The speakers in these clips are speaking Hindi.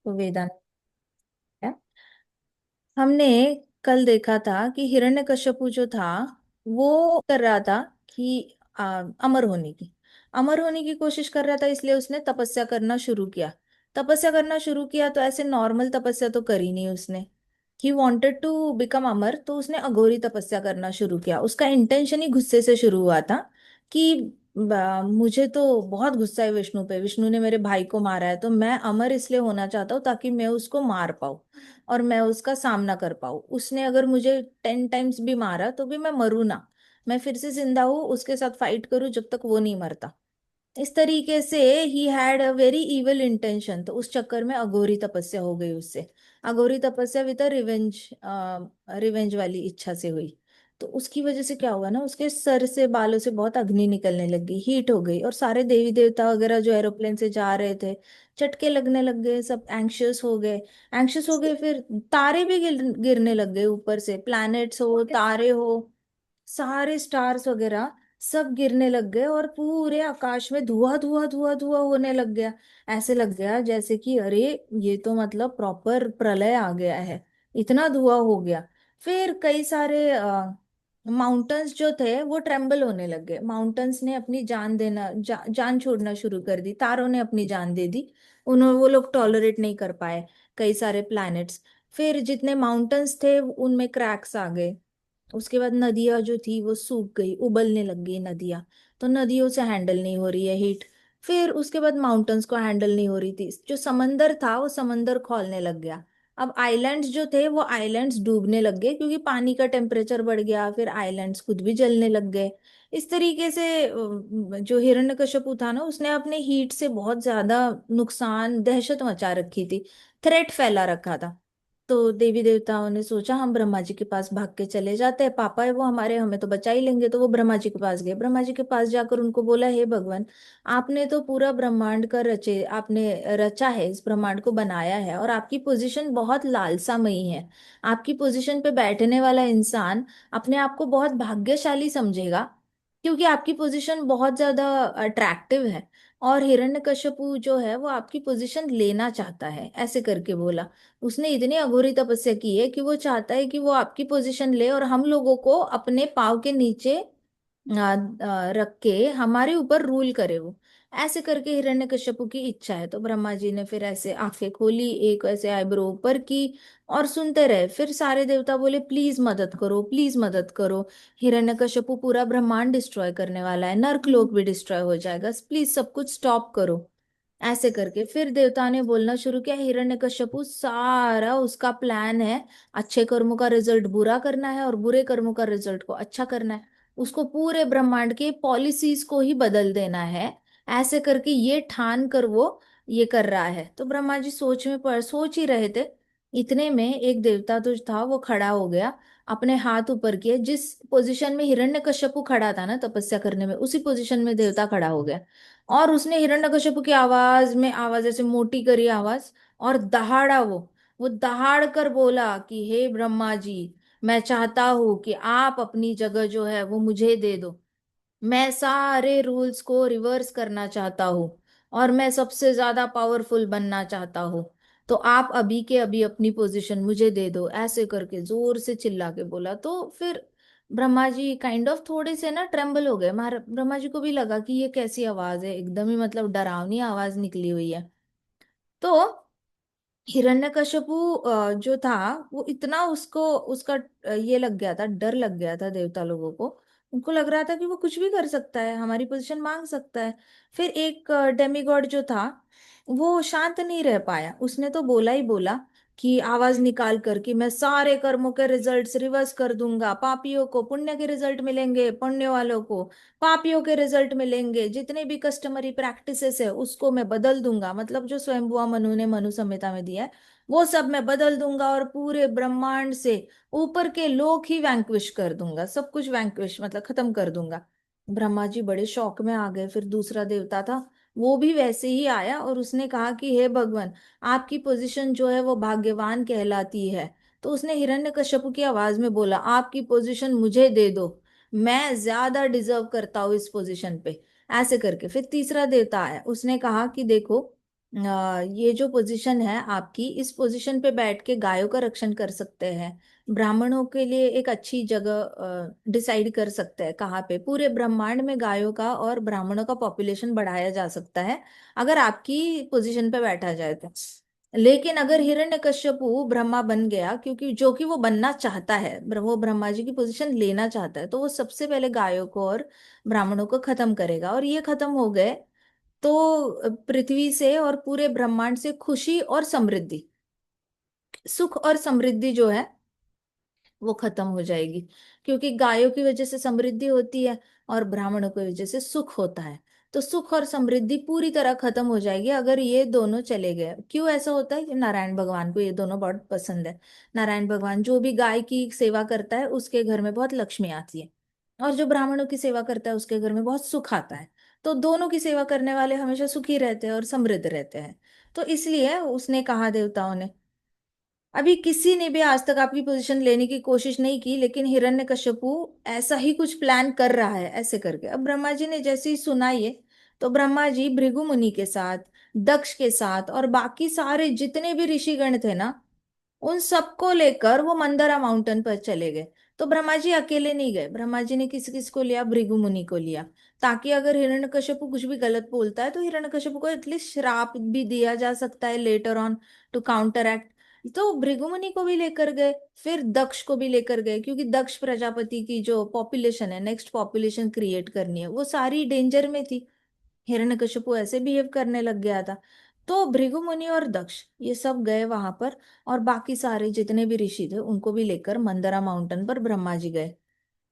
तो वेदांत है। हमने कल देखा था कि हिरण्यकश्यपु जो था वो कर रहा था कि अमर होने की अमर होने की कोशिश कर रहा था, इसलिए उसने तपस्या करना शुरू किया। तपस्या करना शुरू किया तो ऐसे नॉर्मल तपस्या तो करी नहीं उसने। ही वॉन्टेड टू बिकम अमर, तो उसने अघोरी तपस्या करना शुरू किया। उसका इंटेंशन ही गुस्से से शुरू हुआ था कि मुझे तो बहुत गुस्सा है विष्णु पे, विष्णु ने मेरे भाई को मारा है, तो मैं अमर इसलिए होना चाहता हूँ ताकि मैं उसको मार पाऊँ और मैं उसका सामना कर पाऊँ। उसने अगर मुझे 10 टाइम्स भी मारा तो भी मैं मरू ना, मैं फिर से जिंदा हूँ, उसके साथ फाइट करूँ जब तक वो नहीं मरता। इस तरीके से he had a very evil intention. तो उस चक्कर में अघोरी तपस्या हो गई उससे। अघोरी तपस्या विद रिवेंज, रिवेंज वाली इच्छा से हुई। तो उसकी वजह से क्या हुआ ना, उसके सर से बालों से बहुत अग्नि निकलने लगी, हीट हो गई, और सारे देवी देवता वगैरह जो एरोप्लेन से जा रहे थे चटके लगने लग गए, सब एंग्शियस हो गए। एंग्शियस हो गए, फिर तारे भी गिरने लग गए ऊपर से, प्लैनेट्स हो, तारे हो, सारे स्टार्स वगैरह सब गिरने लग गए, और पूरे आकाश में धुआं धुआं धुआं धुआं होने लग गया। ऐसे लग गया जैसे कि अरे ये तो मतलब प्रॉपर प्रलय आ गया है, इतना धुआं हो गया। फिर कई सारे माउंटेन्स जो थे वो ट्रेम्बल होने लग गए, माउंटेन्स ने अपनी जान देना, जान छोड़ना शुरू कर दी, तारों ने अपनी जान दे दी। उन्होंने, वो लोग टॉलरेट नहीं कर पाए कई सारे प्लैनेट्स। फिर जितने माउंटेन्स थे उनमें क्रैक्स आ गए। उसके बाद नदियां जो थी वो सूख गई, उबलने लग गई नदियां। तो नदियों से हैंडल नहीं हो रही है हीट। फिर उसके बाद माउंटेन्स को हैंडल नहीं हो रही थी, जो समंदर था वो समंदर खौलने लग गया। अब आइलैंड्स जो थे वो आइलैंड्स डूबने लग गए क्योंकि पानी का टेम्परेचर बढ़ गया, फिर आइलैंड्स खुद भी जलने लग गए। इस तरीके से जो हिरण्यकश्यपु था ना, उसने अपने हीट से बहुत ज्यादा नुकसान, दहशत मचा रखी थी, थ्रेट फैला रखा था। तो देवी देवताओं ने सोचा हम ब्रह्मा जी के पास भाग के चले जाते हैं, पापा है वो हमारे, हमें तो बचा ही लेंगे। तो वो ब्रह्मा जी के पास गए, ब्रह्मा जी के पास जाकर उनको बोला, हे भगवान, आपने तो पूरा ब्रह्मांड का रचे, आपने रचा है, इस ब्रह्मांड को बनाया है, और आपकी पोजीशन बहुत लालसामयी है। आपकी पोजीशन पे बैठने वाला इंसान अपने आप को बहुत भाग्यशाली समझेगा क्योंकि आपकी पोजीशन बहुत ज्यादा अट्रैक्टिव है। और हिरण्यकश्यपु जो है वो आपकी पोजीशन लेना चाहता है, ऐसे करके बोला। उसने इतनी अघोरी तपस्या की है कि वो चाहता है कि वो आपकी पोजीशन ले और हम लोगों को अपने पाँव के नीचे रख के हमारे ऊपर रूल करे वो। ऐसे करके हिरण्यकश्यपु की इच्छा है। तो ब्रह्मा जी ने फिर ऐसे आंखें खोली, एक ऐसे आईब्रो ऊपर की, और सुनते रहे। फिर सारे देवता बोले प्लीज मदद करो, प्लीज मदद करो, हिरण्यकश्यपु पूरा ब्रह्मांड डिस्ट्रॉय करने वाला है, नर्कलोक भी डिस्ट्रॉय हो जाएगा, प्लीज सब कुछ स्टॉप करो। ऐसे करके फिर देवता ने बोलना शुरू किया, हिरण्यकश्यपु सारा उसका प्लान है, अच्छे कर्मों का रिजल्ट बुरा करना है और बुरे कर्मों का रिजल्ट को अच्छा करना है। उसको पूरे ब्रह्मांड के पॉलिसीज को ही बदल देना है। ऐसे करके ये ठान कर वो ये कर रहा है। तो ब्रह्मा जी सोच ही रहे थे, इतने में एक देवता तो था वो खड़ा हो गया, अपने हाथ ऊपर किए, जिस पोजीशन में हिरण्यकश्यपु खड़ा था ना तपस्या करने में, उसी पोजीशन में देवता खड़ा हो गया। और उसने हिरण्यकश्यप की आवाज में आवाज ऐसे मोटी करी आवाज, और दहाड़ा वो दहाड़ कर बोला कि हे ब्रह्मा जी, मैं चाहता हूं कि आप अपनी जगह जो है वो मुझे दे दो। मैं सारे रूल्स को रिवर्स करना चाहता हूँ और मैं सबसे ज्यादा पावरफुल बनना चाहता हूँ। तो आप अभी के अभी अपनी पोजीशन मुझे दे दो, ऐसे करके जोर से चिल्ला के बोला। तो फिर ब्रह्मा जी काइंड ऑफ थोड़े से ना ट्रेम्बल हो गए। ब्रह्मा जी को भी लगा कि ये कैसी आवाज है, एकदम ही मतलब डरावनी आवाज निकली हुई है। तो हिरण्यकश्यपु जो था वो इतना उसको उसका ये लग गया था, डर लग गया था देवता लोगों को। उनको लग रहा था कि वो कुछ भी कर सकता है, हमारी पोजीशन मांग सकता है। फिर एक डेमिगॉड जो था वो शांत नहीं रह पाया, उसने तो बोला ही बोला कि आवाज निकाल कर कि मैं सारे कर्मों के रिजल्ट्स रिवर्स कर दूंगा, पापियों को पुण्य के रिजल्ट मिलेंगे, पुण्य वालों को पापियों के रिजल्ट मिलेंगे, जितने भी कस्टमरी प्रैक्टिसेस है उसको मैं बदल दूंगा, मतलब जो स्वयंभुआ मनु ने मनु संहिता में दिया है वो सब मैं बदल दूंगा, और पूरे ब्रह्मांड से ऊपर के लोक ही वैंक्विश कर दूंगा, सब कुछ वैंक्विश मतलब खत्म कर दूंगा। ब्रह्मा जी बड़े शौक में आ गए। फिर दूसरा देवता था वो भी वैसे ही आया और उसने कहा कि हे भगवान, आपकी पोजीशन जो है वो भाग्यवान कहलाती है। तो उसने हिरण्यकश्यप की आवाज में बोला, आपकी पोजीशन मुझे दे दो, मैं ज्यादा डिजर्व करता हूँ इस पोजीशन पे। ऐसे करके फिर तीसरा देवता आया, उसने कहा कि देखो ये जो पोजीशन है आपकी, इस पोजीशन पे बैठ के गायों का रक्षण कर सकते हैं। ब्राह्मणों के लिए एक अच्छी जगह डिसाइड कर सकते हैं कहाँ पे पूरे ब्रह्मांड में गायों का और ब्राह्मणों का पॉपुलेशन बढ़ाया जा सकता है, अगर आपकी पोजीशन पे बैठा जाए तो। लेकिन अगर हिरण्यकश्यपु ब्रह्मा बन गया, क्योंकि जो कि वो बनना चाहता है, वो ब्रह्मा जी की पोजीशन लेना चाहता है, तो वो सबसे पहले गायों को और ब्राह्मणों को खत्म करेगा, और ये खत्म हो गए तो पृथ्वी से और पूरे ब्रह्मांड से खुशी और समृद्धि, सुख और समृद्धि जो है वो खत्म हो जाएगी। क्योंकि गायों की वजह से समृद्धि होती है और ब्राह्मणों की वजह से सुख होता है। तो सुख और समृद्धि पूरी तरह खत्म हो जाएगी अगर ये दोनों चले गए। क्यों ऐसा होता है कि नारायण भगवान को ये दोनों बहुत पसंद है। नारायण भगवान जो भी गाय की सेवा करता है उसके घर में बहुत लक्ष्मी आती है, और जो ब्राह्मणों की सेवा करता है उसके घर में बहुत सुख आता है। तो दोनों की सेवा करने वाले हमेशा सुखी रहते हैं और समृद्ध रहते हैं। तो इसलिए उसने कहा देवताओं ने, अभी किसी ने भी आज तक आपकी पोजीशन लेने की कोशिश नहीं की, लेकिन हिरण्यकश्यपु ऐसा ही कुछ प्लान कर रहा है ऐसे करके। अब ब्रह्मा जी ने जैसे ही सुना ये, तो ब्रह्मा जी भृगु मुनि के साथ, दक्ष के साथ और बाकी सारे जितने भी ऋषिगण थे ना, उन सबको लेकर वो मंदरा माउंटेन पर चले गए। तो ब्रह्मा जी अकेले नहीं गए, ब्रह्मा जी ने किस किस को लिया, भृगु मुनि को लिया, ताकि अगर हिरण्यकश्यपु कुछ भी गलत बोलता है तो हिरण्यकश्यपु को एटलीस्ट श्राप भी दिया जा सकता है later on, to counteract. तो भृगु मुनि को भी लेकर गए, फिर दक्ष को भी लेकर गए, क्योंकि दक्ष प्रजापति की जो पॉपुलेशन है, नेक्स्ट पॉपुलेशन क्रिएट करनी है, वो सारी डेंजर में थी। हिरण्यकशिपु ऐसे बिहेव करने लग गया था। तो भृगु मुनि और दक्ष ये सब गए वहां पर, और बाकी सारे जितने भी ऋषि थे उनको भी लेकर मंदरा माउंटेन पर ब्रह्मा जी गए।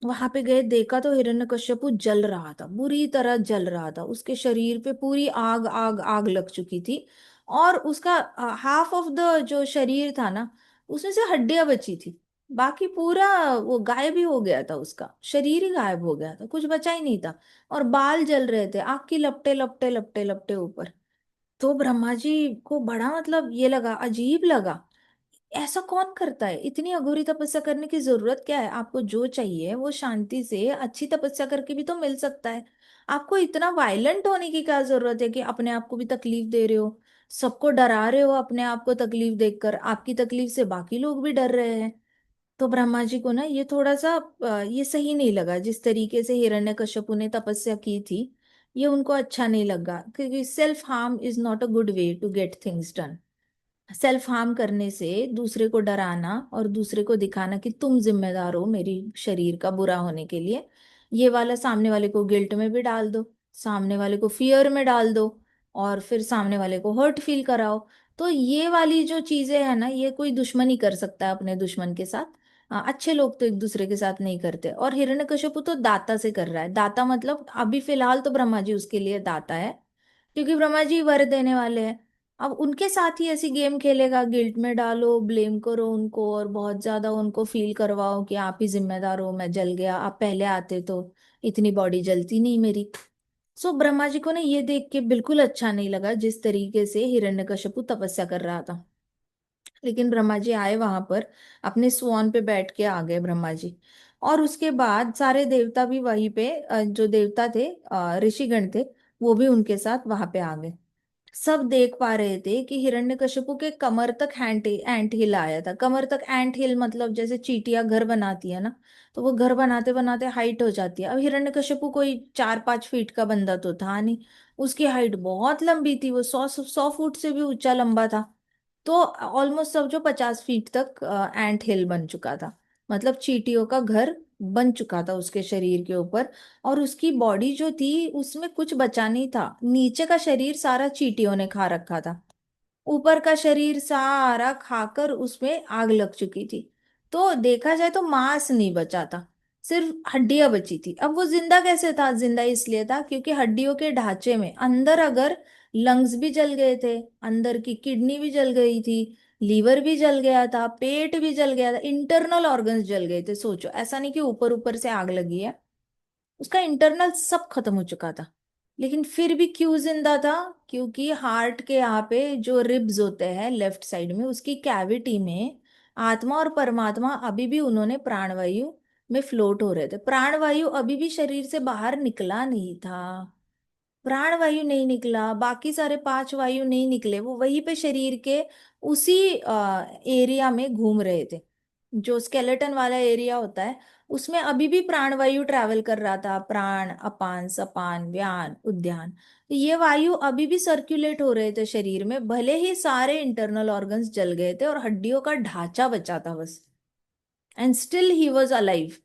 वहां पे गए, देखा तो हिरण्यकश्यपु जल रहा था, बुरी तरह जल रहा था, उसके शरीर पे पूरी आग आग आग लग चुकी थी। और उसका हाफ ऑफ द जो शरीर था ना, उसमें से हड्डियां बची थी, बाकी पूरा वो गायब ही हो गया था, उसका शरीर ही गायब हो गया था, कुछ बचा ही नहीं था। और बाल जल रहे थे, आग की लपटे लपटे लपटे लपटे ऊपर। तो ब्रह्मा जी को बड़ा मतलब ये लगा, अजीब लगा, ऐसा कौन करता है, इतनी अघोरी तपस्या करने की जरूरत क्या है, आपको जो चाहिए वो शांति से अच्छी तपस्या करके भी तो मिल सकता है। आपको इतना वायलेंट होने की क्या जरूरत है कि अपने आप को भी तकलीफ दे रहे हो, सबको डरा रहे हो, अपने आप को तकलीफ देकर आपकी तकलीफ से बाकी लोग भी डर रहे हैं। तो ब्रह्मा जी को ना ये थोड़ा सा ये सही नहीं लगा, जिस तरीके से हिरण्यकश्यपु ने तपस्या की थी, ये उनको अच्छा नहीं लगा, क्योंकि self harm is not a good way to get things done. Self harm करने से दूसरे को डराना और दूसरे को दिखाना कि तुम जिम्मेदार हो मेरी शरीर का बुरा होने के लिए, ये वाला सामने वाले को गिल्ट में भी डाल दो, सामने वाले को फियर में डाल दो, और फिर सामने वाले को हर्ट फील कराओ। तो ये वाली जो चीजें है ना, ये कोई दुश्मन ही कर सकता है अपने दुश्मन के साथ। अच्छे लोग तो एक दूसरे के साथ नहीं करते। और हिरण्यकशिपु तो दाता से कर रहा है, दाता मतलब अभी फिलहाल तो ब्रह्मा जी उसके लिए दाता है, क्योंकि ब्रह्मा जी वर देने वाले हैं। अब उनके साथ ही ऐसी गेम खेलेगा, गिल्ट में डालो, ब्लेम करो उनको, और बहुत ज्यादा उनको फील करवाओ कि आप ही जिम्मेदार हो, मैं जल गया, आप पहले आते तो इतनी बॉडी जलती नहीं मेरी। सो ब्रह्मा जी को ने ये देख के बिल्कुल अच्छा नहीं लगा जिस तरीके से हिरण्यकशिपु तपस्या कर रहा था। लेकिन ब्रह्मा जी आए वहां पर, अपने स्वान पे बैठ के आ गए ब्रह्मा जी। और उसके बाद सारे देवता भी वहीं पे, जो देवता थे, ऋषिगण थे, वो भी उनके साथ वहां पे आ गए। सब देख पा रहे थे कि हिरण्यकशिपु के कमर तक एंट हिल आया था। कमर तक एंट हिल मतलब जैसे चींटियां घर बनाती है ना, तो वो घर बनाते बनाते हाइट हो जाती है। अब हिरण्यकशिपु कोई 4-5 फीट का बंदा तो था नहीं, उसकी हाइट बहुत लंबी थी, वो 100-100 फुट से भी ऊंचा लंबा था। तो ऑलमोस्ट सब जो 50 फीट तक एंट हिल बन चुका था, मतलब चींटियों का घर बन चुका था उसके शरीर के ऊपर। और उसकी बॉडी जो थी उसमें कुछ बचा नहीं था, नीचे का शरीर सारा चींटियों ने खा रखा था, ऊपर का शरीर सारा खाकर उसमें आग लग चुकी थी। तो देखा जाए तो मांस नहीं बचा था, सिर्फ हड्डियां बची थी। अब वो जिंदा कैसे था, जिंदा इसलिए था क्योंकि हड्डियों के ढांचे में अंदर अगर लंग्स भी जल गए थे, अंदर की किडनी भी जल गई थी, लीवर भी जल गया था, पेट भी जल गया था, इंटरनल ऑर्गन्स जल गए थे। सोचो, ऐसा नहीं कि ऊपर ऊपर से आग लगी है, उसका इंटरनल सब खत्म हो चुका था। लेकिन फिर भी क्यों जिंदा था, क्योंकि हार्ट के यहाँ पे जो रिब्स होते हैं लेफ्ट साइड में, उसकी कैविटी में आत्मा और परमात्मा अभी भी उन्होंने प्राणवायु में फ्लोट हो रहे थे, प्राणवायु अभी भी शरीर से बाहर निकला नहीं था। प्राण वायु नहीं निकला, बाकी सारे 5 वायु नहीं निकले, वो वहीं पे शरीर के उसी एरिया में घूम रहे थे। जो स्केलेटन वाला एरिया होता है उसमें अभी भी प्राणवायु ट्रैवल कर रहा था, प्राण अपान सपान व्यान उद्यान। तो ये वायु अभी भी सर्कुलेट हो रहे थे शरीर में, भले ही सारे इंटरनल ऑर्गन्स जल गए थे और हड्डियों का ढांचा बचा था बस, and still he was alive.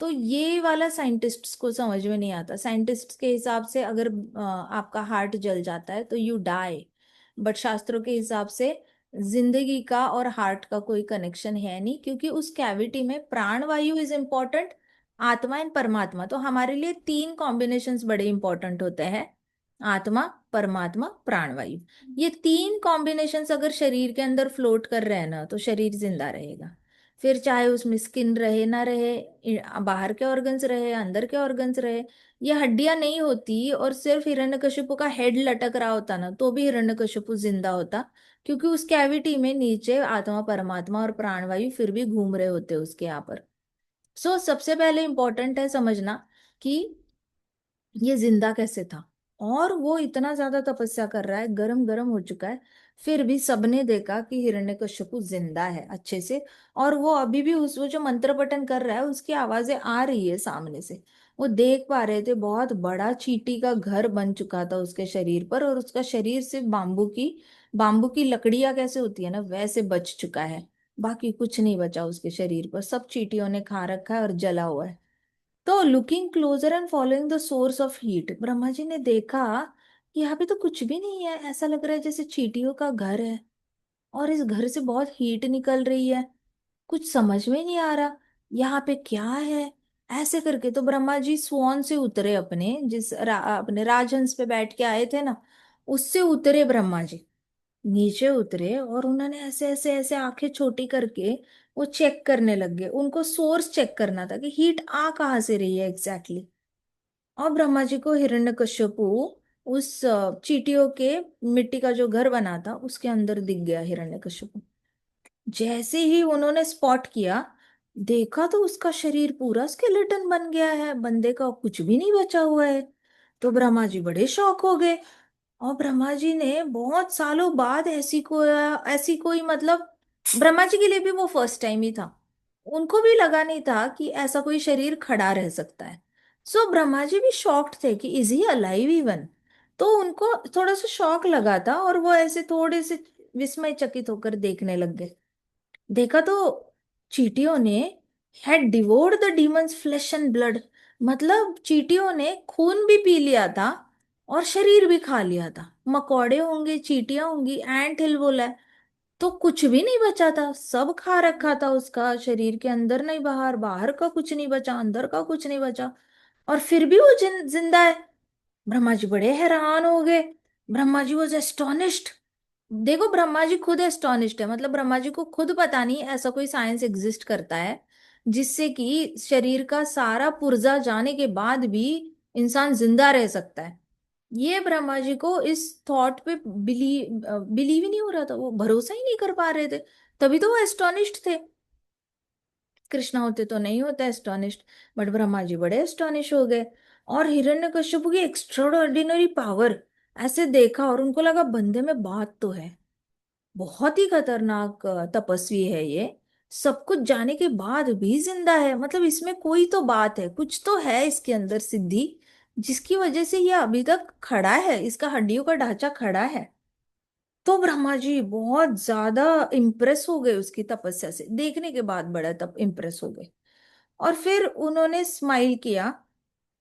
तो ये वाला साइंटिस्ट्स को समझ में नहीं आता। साइंटिस्ट्स के हिसाब से अगर आपका हार्ट जल जाता है तो यू डाई, बट शास्त्रों के हिसाब से जिंदगी का और हार्ट का कोई कनेक्शन है नहीं, क्योंकि उस कैविटी में प्राण वायु इज इम्पोर्टेंट, आत्मा एंड परमात्मा। तो हमारे लिए 3 कॉम्बिनेशंस बड़े इंपॉर्टेंट होते हैं, आत्मा परमात्मा प्राणवायु। ये 3 कॉम्बिनेशंस अगर शरीर के अंदर फ्लोट कर रहे हैं ना तो शरीर जिंदा रहेगा। फिर चाहे उसमें स्किन रहे ना रहे, बाहर के ऑर्गन्स रहे अंदर के ऑर्गन्स रहे, ये हड्डियां नहीं होती और सिर्फ हिरण्यकशिपु का हेड लटक रहा होता ना तो भी हिरण्यकशिपु जिंदा होता, क्योंकि उस कैविटी में नीचे आत्मा परमात्मा और प्राणवायु फिर भी घूम रहे होते उसके यहाँ पर। सबसे पहले इंपॉर्टेंट है समझना कि ये जिंदा कैसे था। और वो इतना ज्यादा तपस्या कर रहा है, गरम गरम हो चुका है, फिर भी सबने देखा कि हिरण्यकश्यपु जिंदा है अच्छे से। और वो अभी भी उस वो जो मंत्र पठन कर रहा है उसकी आवाजें आ रही है सामने से, वो देख पा रहे थे। बहुत बड़ा चींटी का घर बन चुका था उसके शरीर पर, और उसका शरीर सिर्फ बाम्बू की लकड़ियां कैसे होती है ना वैसे बच चुका है। बाकी कुछ नहीं बचा उसके शरीर पर, सब चींटियों ने खा रखा है और जला हुआ है। तो looking closer and following the source of heat, Brahma ji ने देखा कि यहाँ पे तो कुछ भी नहीं है, ऐसा लग रहा है जैसे चींटियों का घर है, और इस घर से बहुत हीट निकल रही है, कुछ समझ में नहीं आ रहा यहाँ पे क्या है। ऐसे करके तो ब्रह्मा जी स्वॉन से उतरे, अपने राजहंस पे बैठ के आए थे ना, उससे उतरे ब्रह्मा जी, नीचे उतरे और उन्होंने ऐसे ऐसे ऐसे आंखें छोटी करके वो चेक करने लग गए। उनको सोर्स चेक करना था कि हीट आ कहाँ से रही है एग्जैक्टली exactly। और ब्रह्मा जी को हिरण्यकश्यपु उस चींटियों के मिट्टी का जो घर बना था उसके अंदर दिख गया हिरण्यकश्यपु। जैसे ही उन्होंने स्पॉट किया, देखा तो उसका शरीर पूरा स्केलेटन बन गया है, बंदे का कुछ भी नहीं बचा हुआ है। तो ब्रह्मा जी बड़े शॉक हो गए। और ब्रह्मा जी ने बहुत सालों बाद ऐसी कोई मतलब, ब्रह्मा जी के लिए भी वो फर्स्ट टाइम ही था। उनको भी लगा नहीं था कि ऐसा कोई शरीर खड़ा रह सकता है। ब्रह्मा जी भी शॉक्ड थे कि इज ही अलाइव इवन। तो उनको थोड़ा सा शॉक लगा था और वो ऐसे थोड़े से विस्मय चकित होकर देखने लग गए। देखा तो चींटियों ने had devoured the demon's flesh and blood, मतलब चींटियों ने खून भी पी लिया था और शरीर भी खा लिया था। मकोड़े होंगे चींटियां होंगी, एंट हिल बोला है, तो कुछ भी नहीं बचा था, सब खा रखा था उसका शरीर के अंदर नहीं बाहर, बाहर का कुछ नहीं बचा अंदर का कुछ नहीं बचा, और फिर भी वो जिंदा है। ब्रह्मा जी बड़े हैरान हो गए। Brahma ji was astonished. देखो ब्रह्मा जी खुद एस्टोनिश्ड है, मतलब ब्रह्मा जी को खुद पता नहीं ऐसा कोई साइंस एग्जिस्ट करता है जिससे कि शरीर का सारा पुर्जा जाने के बाद भी इंसान जिंदा रह सकता है। ये ब्रह्मा जी को इस थॉट पे बिलीव ही नहीं हो रहा था, वो भरोसा ही नहीं कर पा रहे थे, तभी तो वो एस्टोनिश्ड थे। कृष्णा होते तो नहीं होता एस्टोनिश्ड, बट ब्रह्मा जी बड़े एस्टोनिश हो गए। और हिरण्यकश्यप की एक्स्ट्राऑर्डिनरी पावर ऐसे देखा और उनको लगा बंदे में बात तो है, बहुत ही खतरनाक तपस्वी है ये, सब कुछ जाने के बाद भी जिंदा है, मतलब इसमें कोई तो बात है, कुछ तो है इसके अंदर सिद्धि जिसकी वजह से ये अभी तक खड़ा है, इसका हड्डियों का ढांचा खड़ा है। तो ब्रह्मा जी बहुत ज्यादा इम्प्रेस हो गए उसकी तपस्या से, देखने के बाद बड़ा तब इम्प्रेस हो गए। और फिर उन्होंने स्माइल किया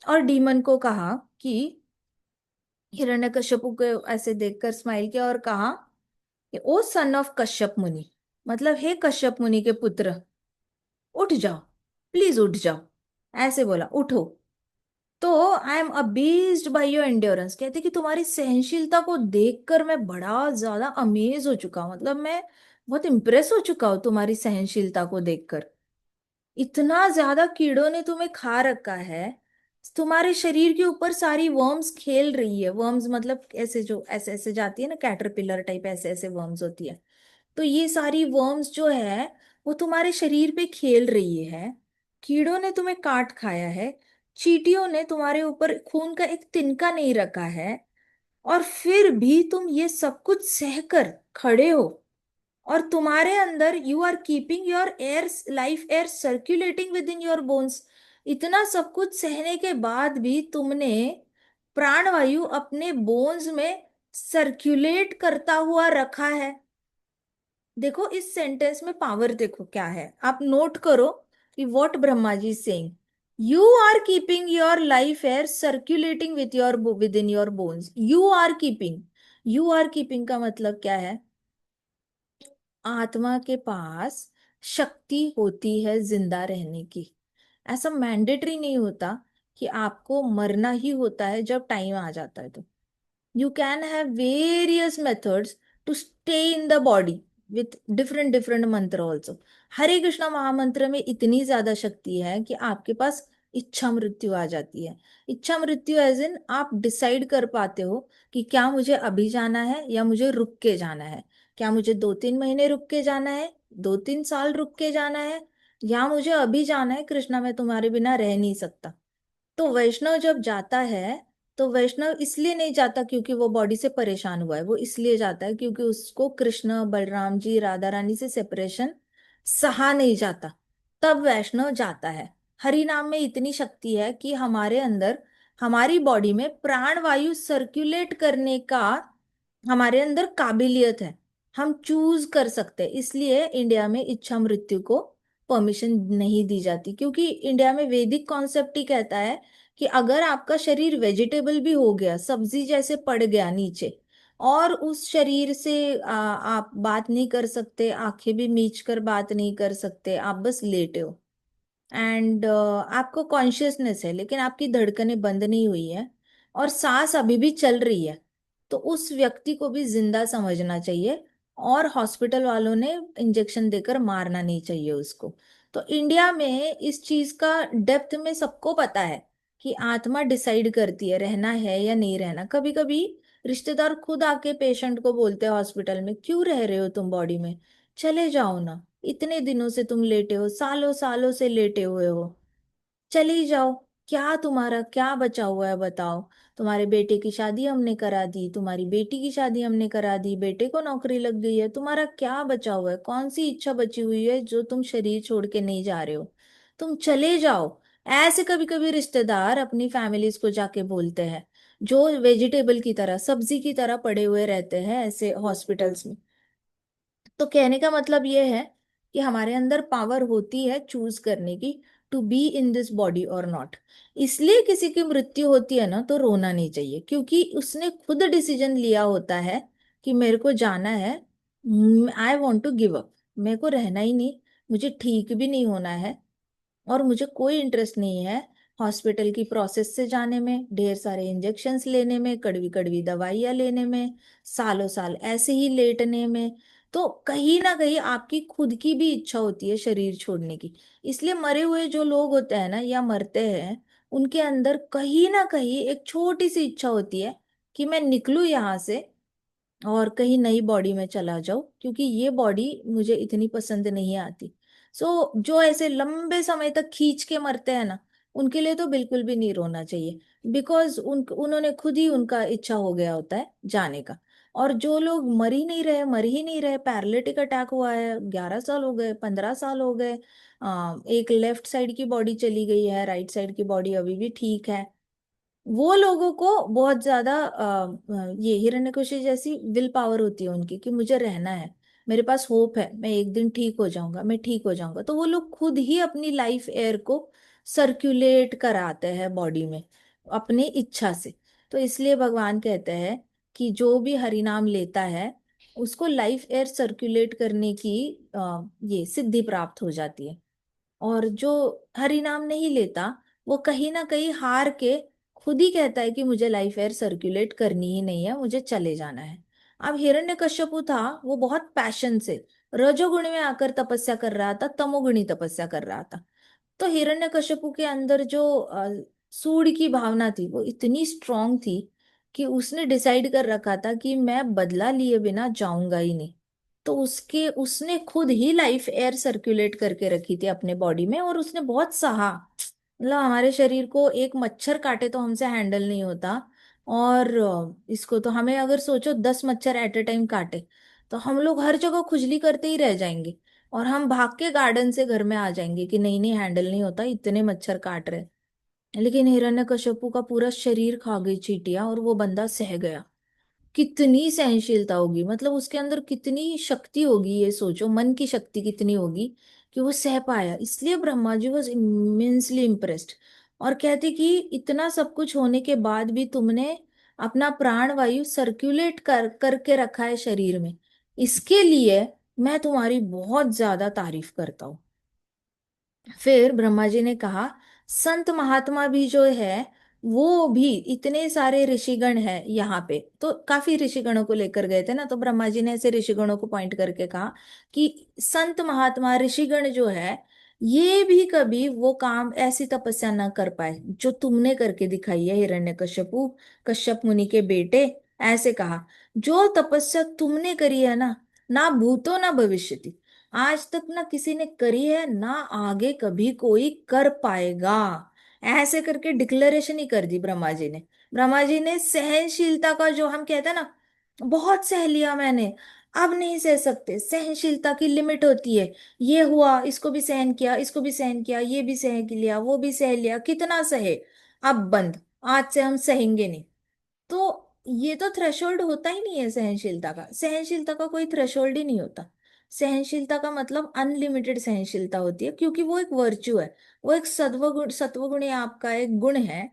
और डीमन को कहा कि, हिरण्यकश्यपु को ऐसे देखकर स्माइल किया और कहा कि ओ सन ऑफ कश्यप मुनि, मतलब हे कश्यप मुनि के पुत्र, उठ जाओ, प्लीज उठ जाओ, ऐसे बोला उठो। तो I am abased by your endurance, कहते कि तुम्हारी सहनशीलता को देखकर मैं बड़ा ज्यादा अमेज हो चुका हूं, मतलब मैं बहुत इंप्रेस हो चुका हूं तुम्हारी सहनशीलता को देखकर। इतना ज्यादा कीड़ों ने तुम्हें खा रखा है, तुम्हारे शरीर के ऊपर सारी वर्म्स खेल रही है, वर्म्स मतलब ऐसे जो ऐसे ऐसे जाती है ना, कैटरपिलर टाइप ऐसे ऐसे वर्म्स होती है। तो ये सारी वर्म्स जो है वो तुम्हारे शरीर पे खेल रही है, कीड़ों ने तुम्हें काट खाया है, चींटियों ने तुम्हारे ऊपर खून का एक तिनका नहीं रखा है, और फिर भी तुम ये सब कुछ सहकर खड़े हो, और तुम्हारे अंदर you are keeping your air, life air circulating with in your bones. इतना सब कुछ सहने के बाद भी तुमने प्राणवायु अपने बोन्स में सर्कुलेट करता हुआ रखा है। देखो इस सेंटेंस में पावर देखो क्या है, आप नोट करो कि what Brahma ji saying. You are keeping your life air circulating with in your bones. You are keeping, you are keeping का मतलब क्या है? आत्मा के पास शक्ति होती है जिंदा रहने की। ऐसा मैंडेटरी नहीं होता कि आपको मरना ही होता है जब टाइम आ जाता है। तो you can have various methods to stay in the body with different different mantra also। हरे कृष्णा महामंत्र में इतनी ज्यादा शक्ति है कि आपके पास इच्छा मृत्यु आ जाती है। इच्छा मृत्यु एज इन आप डिसाइड कर पाते हो कि क्या मुझे अभी जाना है या मुझे रुक के जाना है, क्या मुझे 2-3 महीने रुक के जाना है, 2-3 साल रुक के जाना है, या मुझे अभी जाना है, कृष्णा मैं तुम्हारे बिना रह नहीं सकता। तो वैष्णव जब जाता है, तो वैष्णव इसलिए नहीं जाता क्योंकि वो बॉडी से परेशान हुआ है, वो इसलिए जाता है क्योंकि उसको कृष्ण बलराम जी राधा रानी से सेपरेशन सहा नहीं जाता, तब वैष्णव जाता है। हरि नाम में इतनी शक्ति है कि हमारे अंदर, हमारी बॉडी में प्राण वायु सर्कुलेट करने का हमारे अंदर काबिलियत है। हम चूज कर सकते हैं, इसलिए इंडिया में इच्छा मृत्यु को परमिशन नहीं दी जाती, क्योंकि इंडिया में वैदिक कॉन्सेप्ट ही कहता है कि अगर आपका शरीर वेजिटेबल भी हो गया, सब्जी जैसे पड़ गया नीचे, और उस शरीर से आप बात नहीं कर सकते, आंखें भी मीच कर बात नहीं कर सकते, आप बस लेटे हो, एंड आपको कॉन्शियसनेस है लेकिन आपकी धड़कनें बंद नहीं हुई है और सांस अभी भी चल रही है, तो उस व्यक्ति को भी जिंदा समझना चाहिए, और हॉस्पिटल वालों ने इंजेक्शन देकर मारना नहीं चाहिए उसको। तो इंडिया में इस चीज का डेप्थ में सबको पता है कि आत्मा डिसाइड करती है रहना है या नहीं रहना। कभी कभी रिश्तेदार खुद आके पेशेंट को बोलते हैं हॉस्पिटल में, क्यों रह रहे हो तुम बॉडी में, चले जाओ ना, इतने दिनों से तुम लेटे हो, सालों सालों से लेटे हुए हो, चले जाओ, क्या तुम्हारा क्या बचा हुआ है बताओ। तुम्हारे बेटे की शादी हमने करा दी, तुम्हारी बेटी की शादी हमने करा दी, बेटे को नौकरी लग गई है, तुम्हारा क्या बचा हुआ है, कौन सी इच्छा बची हुई है जो तुम शरीर छोड़ के नहीं जा रहे हो, तुम चले जाओ। ऐसे कभी कभी रिश्तेदार अपनी फैमिलीज को जाके बोलते हैं, जो वेजिटेबल की तरह, सब्जी की तरह पड़े हुए रहते हैं ऐसे हॉस्पिटल्स में। तो कहने का मतलब ये है कि हमारे अंदर पावर होती है चूज करने की, to be in this body और नॉट। इसलिए किसी की मृत्यु होती है ना तो रोना नहीं चाहिए, क्योंकि उसने खुद डिसीजन लिया होता है कि मेरे को जाना है, I want to give up, मेरे को रहना ही नहीं, मुझे ठीक भी नहीं होना है, और मुझे कोई इंटरेस्ट नहीं है हॉस्पिटल की प्रोसेस से जाने में, ढेर सारे इंजेक्शन्स लेने में, कड़वी कड़वी दवाइयाँ लेने में, सालों साल ऐसे ही लेटने में। तो कहीं ना कहीं आपकी खुद की भी इच्छा होती है शरीर छोड़ने की। इसलिए मरे हुए जो लोग होते हैं ना या मरते हैं, उनके अंदर कहीं ना कहीं एक छोटी सी इच्छा होती है कि मैं निकलूं यहाँ से और कहीं नई बॉडी में चला जाऊं, क्योंकि ये बॉडी मुझे इतनी पसंद नहीं आती। जो ऐसे लंबे समय तक खींच के मरते हैं ना, उनके लिए तो बिल्कुल भी नहीं रोना चाहिए, बिकॉज उन्होंने खुद ही, उनका इच्छा हो गया होता है जाने का। और जो लोग मर ही नहीं रहे, पैरालिटिक अटैक हुआ है, 11 साल हो गए, 15 साल हो गए, एक लेफ्ट साइड की बॉडी चली गई है, राइट साइड की बॉडी अभी भी ठीक है, वो लोगों को बहुत ज्यादा ये हिरण्यकशिपु जैसी विल पावर होती है उनकी कि मुझे रहना है, मेरे पास होप है, मैं एक दिन ठीक हो जाऊंगा, मैं ठीक हो जाऊंगा, तो वो लोग खुद ही अपनी लाइफ एयर को सर्कुलेट कराते हैं बॉडी में अपनी इच्छा से। तो इसलिए भगवान कहते हैं कि जो भी हरिनाम लेता है उसको लाइफ एयर सर्कुलेट करने की ये सिद्धि प्राप्त हो जाती है। और जो हरि नाम नहीं लेता, वो कहीं ना कहीं हार के खुद ही कहता है कि मुझे लाइफ एयर सर्कुलेट करनी ही नहीं है, मुझे चले जाना है। अब हिरण्यकश्यपु था, वो बहुत पैशन से रजोगुण में आकर तपस्या कर रहा था, तमोगुणी तपस्या कर रहा था। तो हिरण्यकश्यपु के अंदर जो सूड की भावना थी वो इतनी स्ट्रांग थी कि उसने डिसाइड कर रखा था कि मैं बदला लिए बिना जाऊंगा ही नहीं। तो उसके उसने खुद ही लाइफ एयर सर्कुलेट करके रखी थी अपने बॉडी में, और उसने बहुत सहा। मतलब हमारे शरीर को एक मच्छर काटे तो हमसे हैंडल नहीं होता, और इसको तो हमें अगर सोचो 10 मच्छर एट ए टाइम काटे तो हम लोग हर जगह खुजली करते ही रह जाएंगे, और हम भाग के गार्डन से घर में आ जाएंगे कि नहीं नहीं हैंडल नहीं होता, इतने मच्छर काट रहे। लेकिन हिरण्यकश्यपु का पूरा शरीर खा गई चींटियां और वो बंदा सह गया। कितनी सहनशीलता होगी, मतलब उसके अंदर कितनी शक्ति होगी, ये सोचो मन की शक्ति कितनी होगी कि वो सह पाया। इसलिए Brahma ji was immensely impressed और कहते कि इतना सब कुछ होने के बाद भी तुमने अपना प्राण वायु सर्कुलेट करके रखा है शरीर में, इसके लिए मैं तुम्हारी बहुत ज्यादा तारीफ करता हूँ। फिर ब्रह्मा जी ने कहा संत महात्मा भी जो है, वो भी इतने सारे ऋषिगण हैं यहाँ पे, तो काफी ऋषिगणों को लेकर गए थे ना, तो ब्रह्मा जी ने ऐसे ऋषिगणों को पॉइंट करके कहा कि संत महात्मा ऋषिगण जो है, ये भी कभी वो काम ऐसी तपस्या ना कर पाए जो तुमने करके दिखाई है हिरण्यकश्यपु, कश्यप मुनि के बेटे। ऐसे कहा, जो तपस्या तुमने करी है ना भूतो ना भविष्यति, आज तक ना किसी ने करी है ना आगे कभी कोई कर पाएगा। ऐसे करके डिक्लेरेशन ही कर दी ब्रह्मा जी ने। ब्रह्मा जी ने सहनशीलता का, जो हम कहते हैं ना, बहुत सह लिया मैंने, अब नहीं सह सकते, सहनशीलता की लिमिट होती है। ये हुआ, इसको भी सहन किया, इसको भी सहन किया, ये भी सह लिया, वो भी सह लिया, कितना सहे, अब बंद, आज से हम सहेंगे नहीं। तो ये तो थ्रेशोल्ड होता ही नहीं है सहनशीलता का, सहनशीलता का कोई थ्रेशोल्ड ही नहीं होता। सहनशीलता का मतलब अनलिमिटेड सहनशीलता होती है, क्योंकि वो एक वर्च्यू है, वो एक सत्वगुण ही आपका एक गुण है,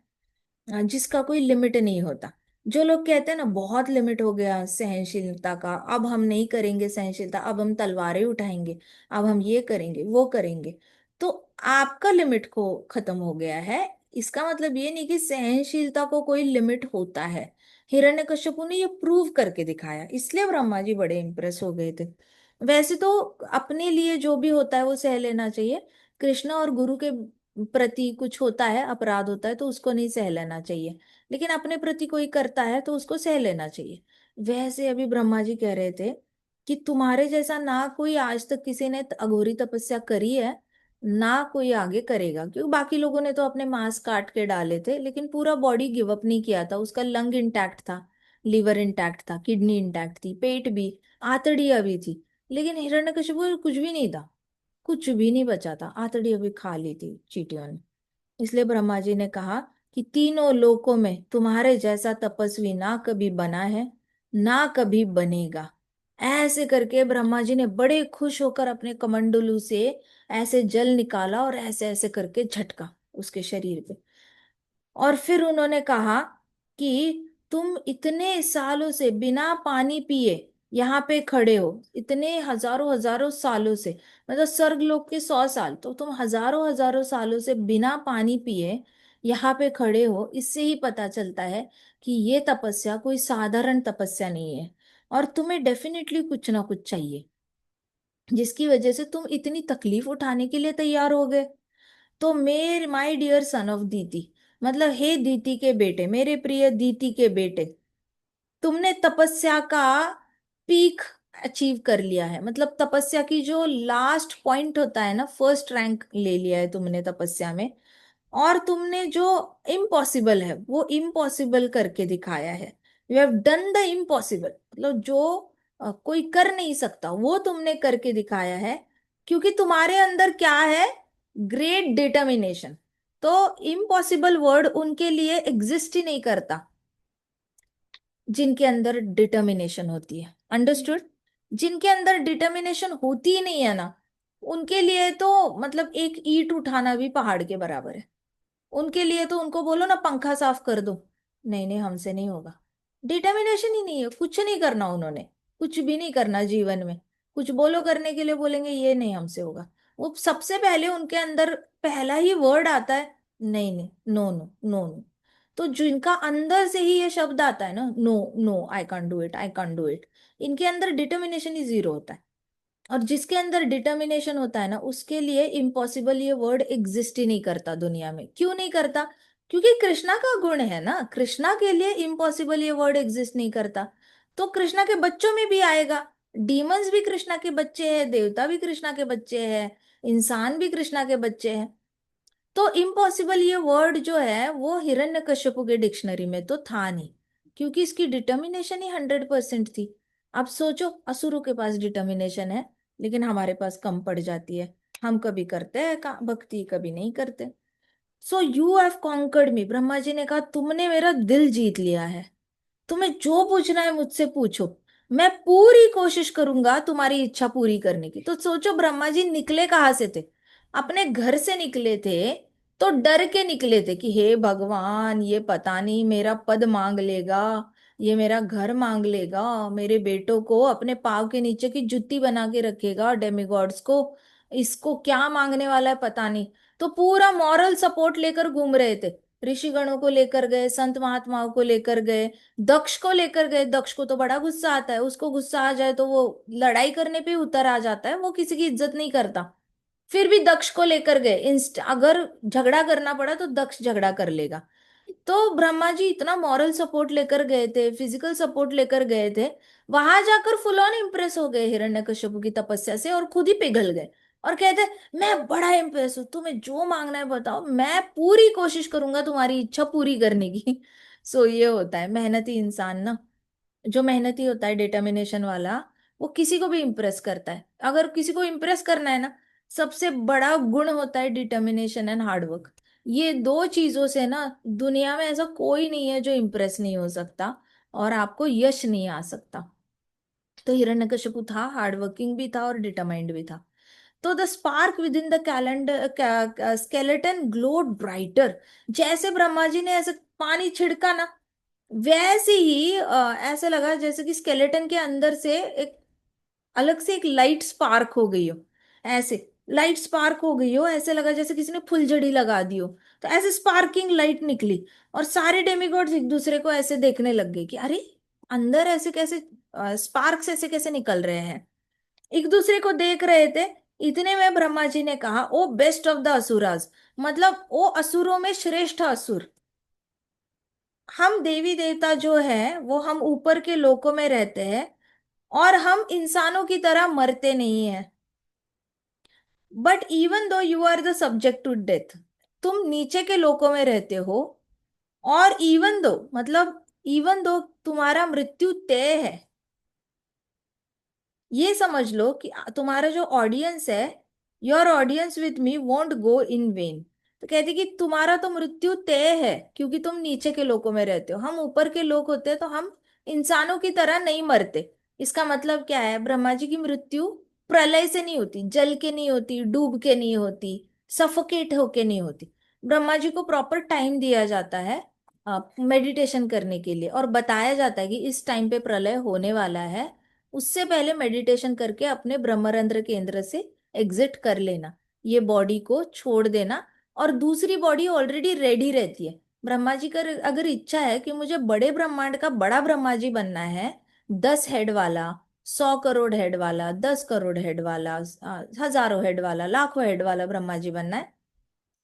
जिसका कोई लिमिट नहीं होता। जो लोग कहते हैं ना बहुत लिमिट हो गया सहनशीलता का, अब हम नहीं करेंगे सहनशीलता, अब हम तलवारें उठाएंगे, अब हम ये करेंगे वो करेंगे, तो आपका लिमिट को खत्म हो गया है। इसका मतलब ये नहीं कि सहनशीलता को कोई लिमिट होता है। हिरण्यकश्यपु ने ये प्रूव करके दिखाया, इसलिए ब्रह्मा जी बड़े इंप्रेस हो गए थे। वैसे तो अपने लिए जो भी होता है वो सह लेना चाहिए, कृष्ण और गुरु के प्रति कुछ होता है, अपराध होता है, तो उसको नहीं सह लेना चाहिए, लेकिन अपने प्रति कोई करता है तो उसको सह लेना चाहिए। वैसे अभी ब्रह्मा जी कह रहे थे कि तुम्हारे जैसा ना कोई आज तक किसी ने अघोरी तपस्या करी है, ना कोई आगे करेगा, क्योंकि बाकी लोगों ने तो अपने मांस काट के डाले थे लेकिन पूरा बॉडी गिव अप नहीं किया था, उसका लंग इंटैक्ट था, लिवर इंटैक्ट था, किडनी इंटैक्ट थी, पेट भी, आंतड़ियां भी थी। लेकिन हिरण्यकशिपु को कुछ भी नहीं था, कुछ भी नहीं बचा था, आंतड़ी अभी खा ली थी चींटियों ने। इसलिए ब्रह्मा जी ने कहा कि तीनों लोकों में तुम्हारे जैसा तपस्वी ना कभी बना है, ना कभी बनेगा। ऐसे करके ब्रह्मा जी ने बड़े खुश होकर अपने कमंडलू से ऐसे जल निकाला और ऐसे ऐसे करके झटका उसके शरीर पे। और फिर उन्होंने कहा कि तुम इतने सालों से बिना पानी पिए यहाँ पे खड़े हो, इतने हजारों हजारों सालों से, मतलब स्वर्ग लोक के 100 साल, तो तुम हजारों हजारों सालों से बिना पानी पिए यहाँ पे खड़े हो, इससे ही पता चलता है कि ये तपस्या कोई साधारण तपस्या नहीं है, और तुम्हें डेफिनेटली कुछ ना कुछ चाहिए जिसकी वजह से तुम इतनी तकलीफ उठाने के लिए तैयार हो गए। तो मेरे माय डियर सन ऑफ दीति, मतलब हे दीति के बेटे, मेरे प्रिय दीति के बेटे, तुमने तपस्या का पीक अचीव कर लिया है, मतलब तपस्या की जो लास्ट पॉइंट होता है ना, फर्स्ट रैंक ले लिया है तुमने तपस्या में। और तुमने जो इम्पॉसिबल है वो इम्पॉसिबल करके दिखाया है। You have done the impossible, मतलब जो कोई कर नहीं सकता वो तुमने करके दिखाया है, क्योंकि तुम्हारे अंदर क्या है, ग्रेट डिटर्मिनेशन। तो इम्पॉसिबल वर्ड उनके लिए एग्जिस्ट ही नहीं करता जिनके अंदर डिटर्मिनेशन होती है, अंडरस्टूड। जिनके अंदर डिटर्मिनेशन होती ही नहीं है ना, उनके लिए तो मतलब एक ईंट उठाना भी पहाड़ के बराबर है। उनके लिए तो उनको बोलो ना पंखा साफ कर दो, नहीं नहीं हमसे नहीं होगा। डिटर्मिनेशन ही नहीं है, कुछ नहीं करना उन्होंने, कुछ भी नहीं करना जीवन में। कुछ बोलो करने के लिए, बोलेंगे ये नहीं हमसे होगा। वो सबसे पहले उनके अंदर पहला ही वर्ड आता है, नहीं नहीं, नो नो नो नो। तो जिनका अंदर से ही ये शब्द आता है ना, no no, I can't do it, I can't do it, इनके अंदर डिटर्मिनेशन ही जीरो होता है। और जिसके अंदर डिटर्मिनेशन होता है ना, उसके लिए इम्पॉसिबल ये वर्ड एग्जिस्ट ही नहीं करता दुनिया में। क्यों नहीं करता? क्योंकि कृष्णा का गुण है ना, कृष्णा के लिए इम्पॉसिबल ये वर्ड एग्जिस्ट नहीं करता। तो कृष्णा के बच्चों में भी आएगा, डीमंस भी कृष्णा के बच्चे हैं, देवता भी कृष्णा के बच्चे हैं, इंसान भी कृष्णा के बच्चे हैं। तो इम्पॉसिबल ये वर्ड जो है वो हिरण्यकश्यपु के डिक्शनरी में तो था नहीं। क्योंकि इसकी डिटर्मिनेशन ही 100% थी। अब सोचो, असुरों के पास डिटर्मिनेशन है लेकिन हमारे पास कम पड़ जाती है। हम कभी करते हैं भक्ति, कभी नहीं करते। सो यू हैव कॉन्कर्ड मी, ब्रह्मा जी ने कहा तुमने मेरा दिल जीत लिया है। तुम्हें जो पूछना है मुझसे पूछो, मैं पूरी कोशिश करूंगा तुम्हारी इच्छा पूरी करने की। तो सोचो ब्रह्मा जी निकले कहाँ से थे? अपने घर से निकले थे, तो डर के निकले थे कि हे भगवान, ये पता नहीं मेरा पद मांग लेगा, ये मेरा घर मांग लेगा, मेरे बेटों को अपने पाँव के नीचे की जुत्ती बना के रखेगा डेमिगॉड्स को, इसको क्या मांगने वाला है पता नहीं। तो पूरा मॉरल सपोर्ट लेकर घूम रहे थे। ऋषिगणों को लेकर गए, संत महात्माओं को लेकर गए, दक्ष को लेकर गए। दक्ष को तो बड़ा गुस्सा आता है, उसको गुस्सा आ जाए तो वो लड़ाई करने पे उतर आ जाता है, वो किसी की इज्जत नहीं करता। फिर भी दक्ष को लेकर गए, अगर झगड़ा करना पड़ा तो दक्ष झगड़ा कर लेगा। तो ब्रह्मा जी इतना मॉरल सपोर्ट लेकर गए थे, फिजिकल सपोर्ट लेकर गए थे। वहां जाकर फुल ऑन इम्प्रेस हो गए हिरण्यकश्यप की तपस्या से और खुद ही पिघल गए। और कहते मैं बड़ा इम्प्रेस हूँ, तुम्हें जो मांगना है बताओ, मैं पूरी कोशिश करूंगा तुम्हारी इच्छा पूरी करने की। सो ये होता है मेहनती इंसान ना, जो मेहनती होता है डिटर्मिनेशन वाला, वो किसी को भी इम्प्रेस करता है। अगर किसी को इम्प्रेस करना है ना, सबसे बड़ा गुण होता है डिटर्मिनेशन एंड हार्डवर्क। ये दो चीजों से ना दुनिया में ऐसा कोई नहीं है जो इम्प्रेस नहीं हो सकता और आपको यश नहीं आ सकता। तो हिरण्यकशिपु था, हार्डवर्किंग भी था और डिटरमाइंड भी था। तो the spark with in the calendar skeleton glowed brighter. जैसे ब्रह्मा जी ने ऐसे पानी छिड़का ना, वैसे ही ऐसे लगा जैसे कि स्केलेटन के अंदर से एक अलग से एक लाइट स्पार्क हो गई हो। ऐसे लाइट स्पार्क हो गई हो, ऐसे लगा जैसे किसी ने फुलझड़ी लगा दी हो। तो ऐसे स्पार्किंग लाइट निकली और सारे डेमिगॉड्स एक दूसरे को ऐसे देखने लग गए कि अरे अंदर ऐसे कैसे स्पार्क्स ऐसे कैसे निकल रहे हैं। एक दूसरे को देख रहे थे। इतने में ब्रह्मा जी ने कहा, ओ बेस्ट ऑफ द असुराज, मतलब ओ असुरों में श्रेष्ठ असुर। हम देवी देवता जो है वो हम ऊपर के लोकों में रहते हैं और हम इंसानों की तरह मरते नहीं है। But even though you are the subject to death, तुम नीचे के लोकों में रहते हो। और इवन दो मतलब इवन दो तुम्हारा मृत्यु तय है, ये समझ लो कि तुम्हारा जो ऑडियंस है, your audience with me won't go in when. तो कहती कि तुम्हारा तो मृत्यु तय है क्योंकि तुम नीचे के लोकों में रहते हो, हम ऊपर के लोग होते हैं तो हम इंसानों की तरह नहीं मरते। इसका मतलब क्या है? ब्रह्मा जी की मृत्यु प्रलय से नहीं होती, जल के नहीं होती, डूब के नहीं होती, सफोकेट होके नहीं होती। ब्रह्मा जी को प्रॉपर टाइम दिया जाता है मेडिटेशन करने के लिए, और बताया जाता है कि इस टाइम पे प्रलय होने वाला है। उससे पहले मेडिटेशन करके अपने ब्रह्मरंध्र केंद्र से एग्जिट कर लेना, ये बॉडी को छोड़ देना। और दूसरी बॉडी ऑलरेडी रेडी रहती है। ब्रह्मा जी का अगर इच्छा है कि मुझे बड़े ब्रह्मांड का बड़ा ब्रह्मा जी बनना है, 10 हेड वाला, 100 करोड़ हेड वाला, 10 करोड़ हेड वाला, हजारों हेड वाला, लाखों हेड वाला ब्रह्मा जी बनना है,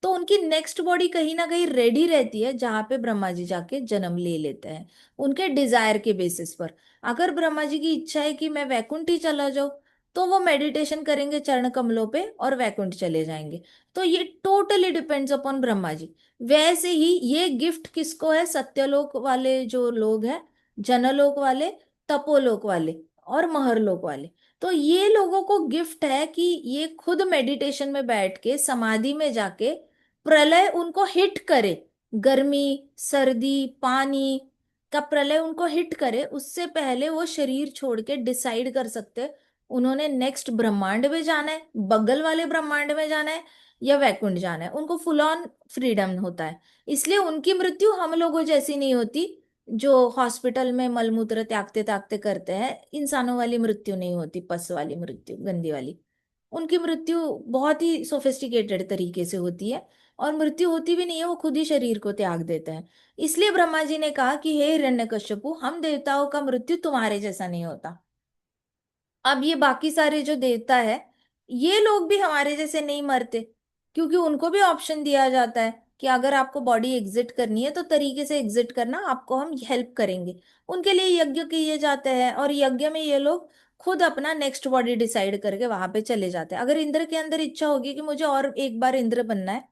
तो उनकी नेक्स्ट बॉडी कहीं ना कहीं रेडी रहती है जहां पे ब्रह्मा जी जाके जन्म ले लेते हैं उनके डिजायर के बेसिस पर। अगर ब्रह्मा जी की इच्छा है कि मैं वैकुंठ ही चला जाऊं, तो वो मेडिटेशन करेंगे चरण कमलों पे और वैकुंठ चले जाएंगे। तो ये totally depends upon Brahma ji. वैसे ही ये गिफ्ट किसको है? सत्यलोक वाले जो लोग हैं, जनलोक वाले, तपोलोक वाले और महरलोक वाले। तो ये लोगों को गिफ्ट है कि ये खुद मेडिटेशन में बैठ के समाधि में जाके प्रलय उनको हिट करे, गर्मी, सर्दी, पानी का प्रलय उनको हिट करे, उससे पहले वो शरीर छोड़ के डिसाइड कर सकते हैं उन्होंने नेक्स्ट ब्रह्मांड में जाना है, बगल वाले ब्रह्मांड में जाना है, या वैकुंठ जाना है। उनको फुल ऑन फ्रीडम होता है। इसलिए उनकी मृत्यु हम लोगों जैसी नहीं होती, जो हॉस्पिटल में मलमूत्र त्यागते त्यागते करते हैं। इंसानों वाली मृत्यु नहीं होती, पस वाली मृत्यु, गंदी वाली। उनकी मृत्यु बहुत ही सोफिस्टिकेटेड तरीके से होती है, और मृत्यु होती भी नहीं है, वो खुद ही शरीर को त्याग देते हैं। इसलिए ब्रह्मा जी ने कहा कि हे हिरण्यकश्यपु, हम देवताओं का मृत्यु तुम्हारे जैसा नहीं होता। अब ये बाकी सारे जो देवता है, ये लोग भी हमारे जैसे नहीं मरते, क्योंकि उनको भी ऑप्शन दिया जाता है कि अगर आपको बॉडी एग्जिट करनी है तो तरीके से एग्जिट करना, आपको हम हेल्प करेंगे। उनके लिए यज्ञ किए जाते हैं और यज्ञ में ये लोग खुद अपना नेक्स्ट बॉडी डिसाइड करके वहां पे चले जाते हैं। अगर इंद्र के अंदर इच्छा होगी कि मुझे और एक बार इंद्र बनना है,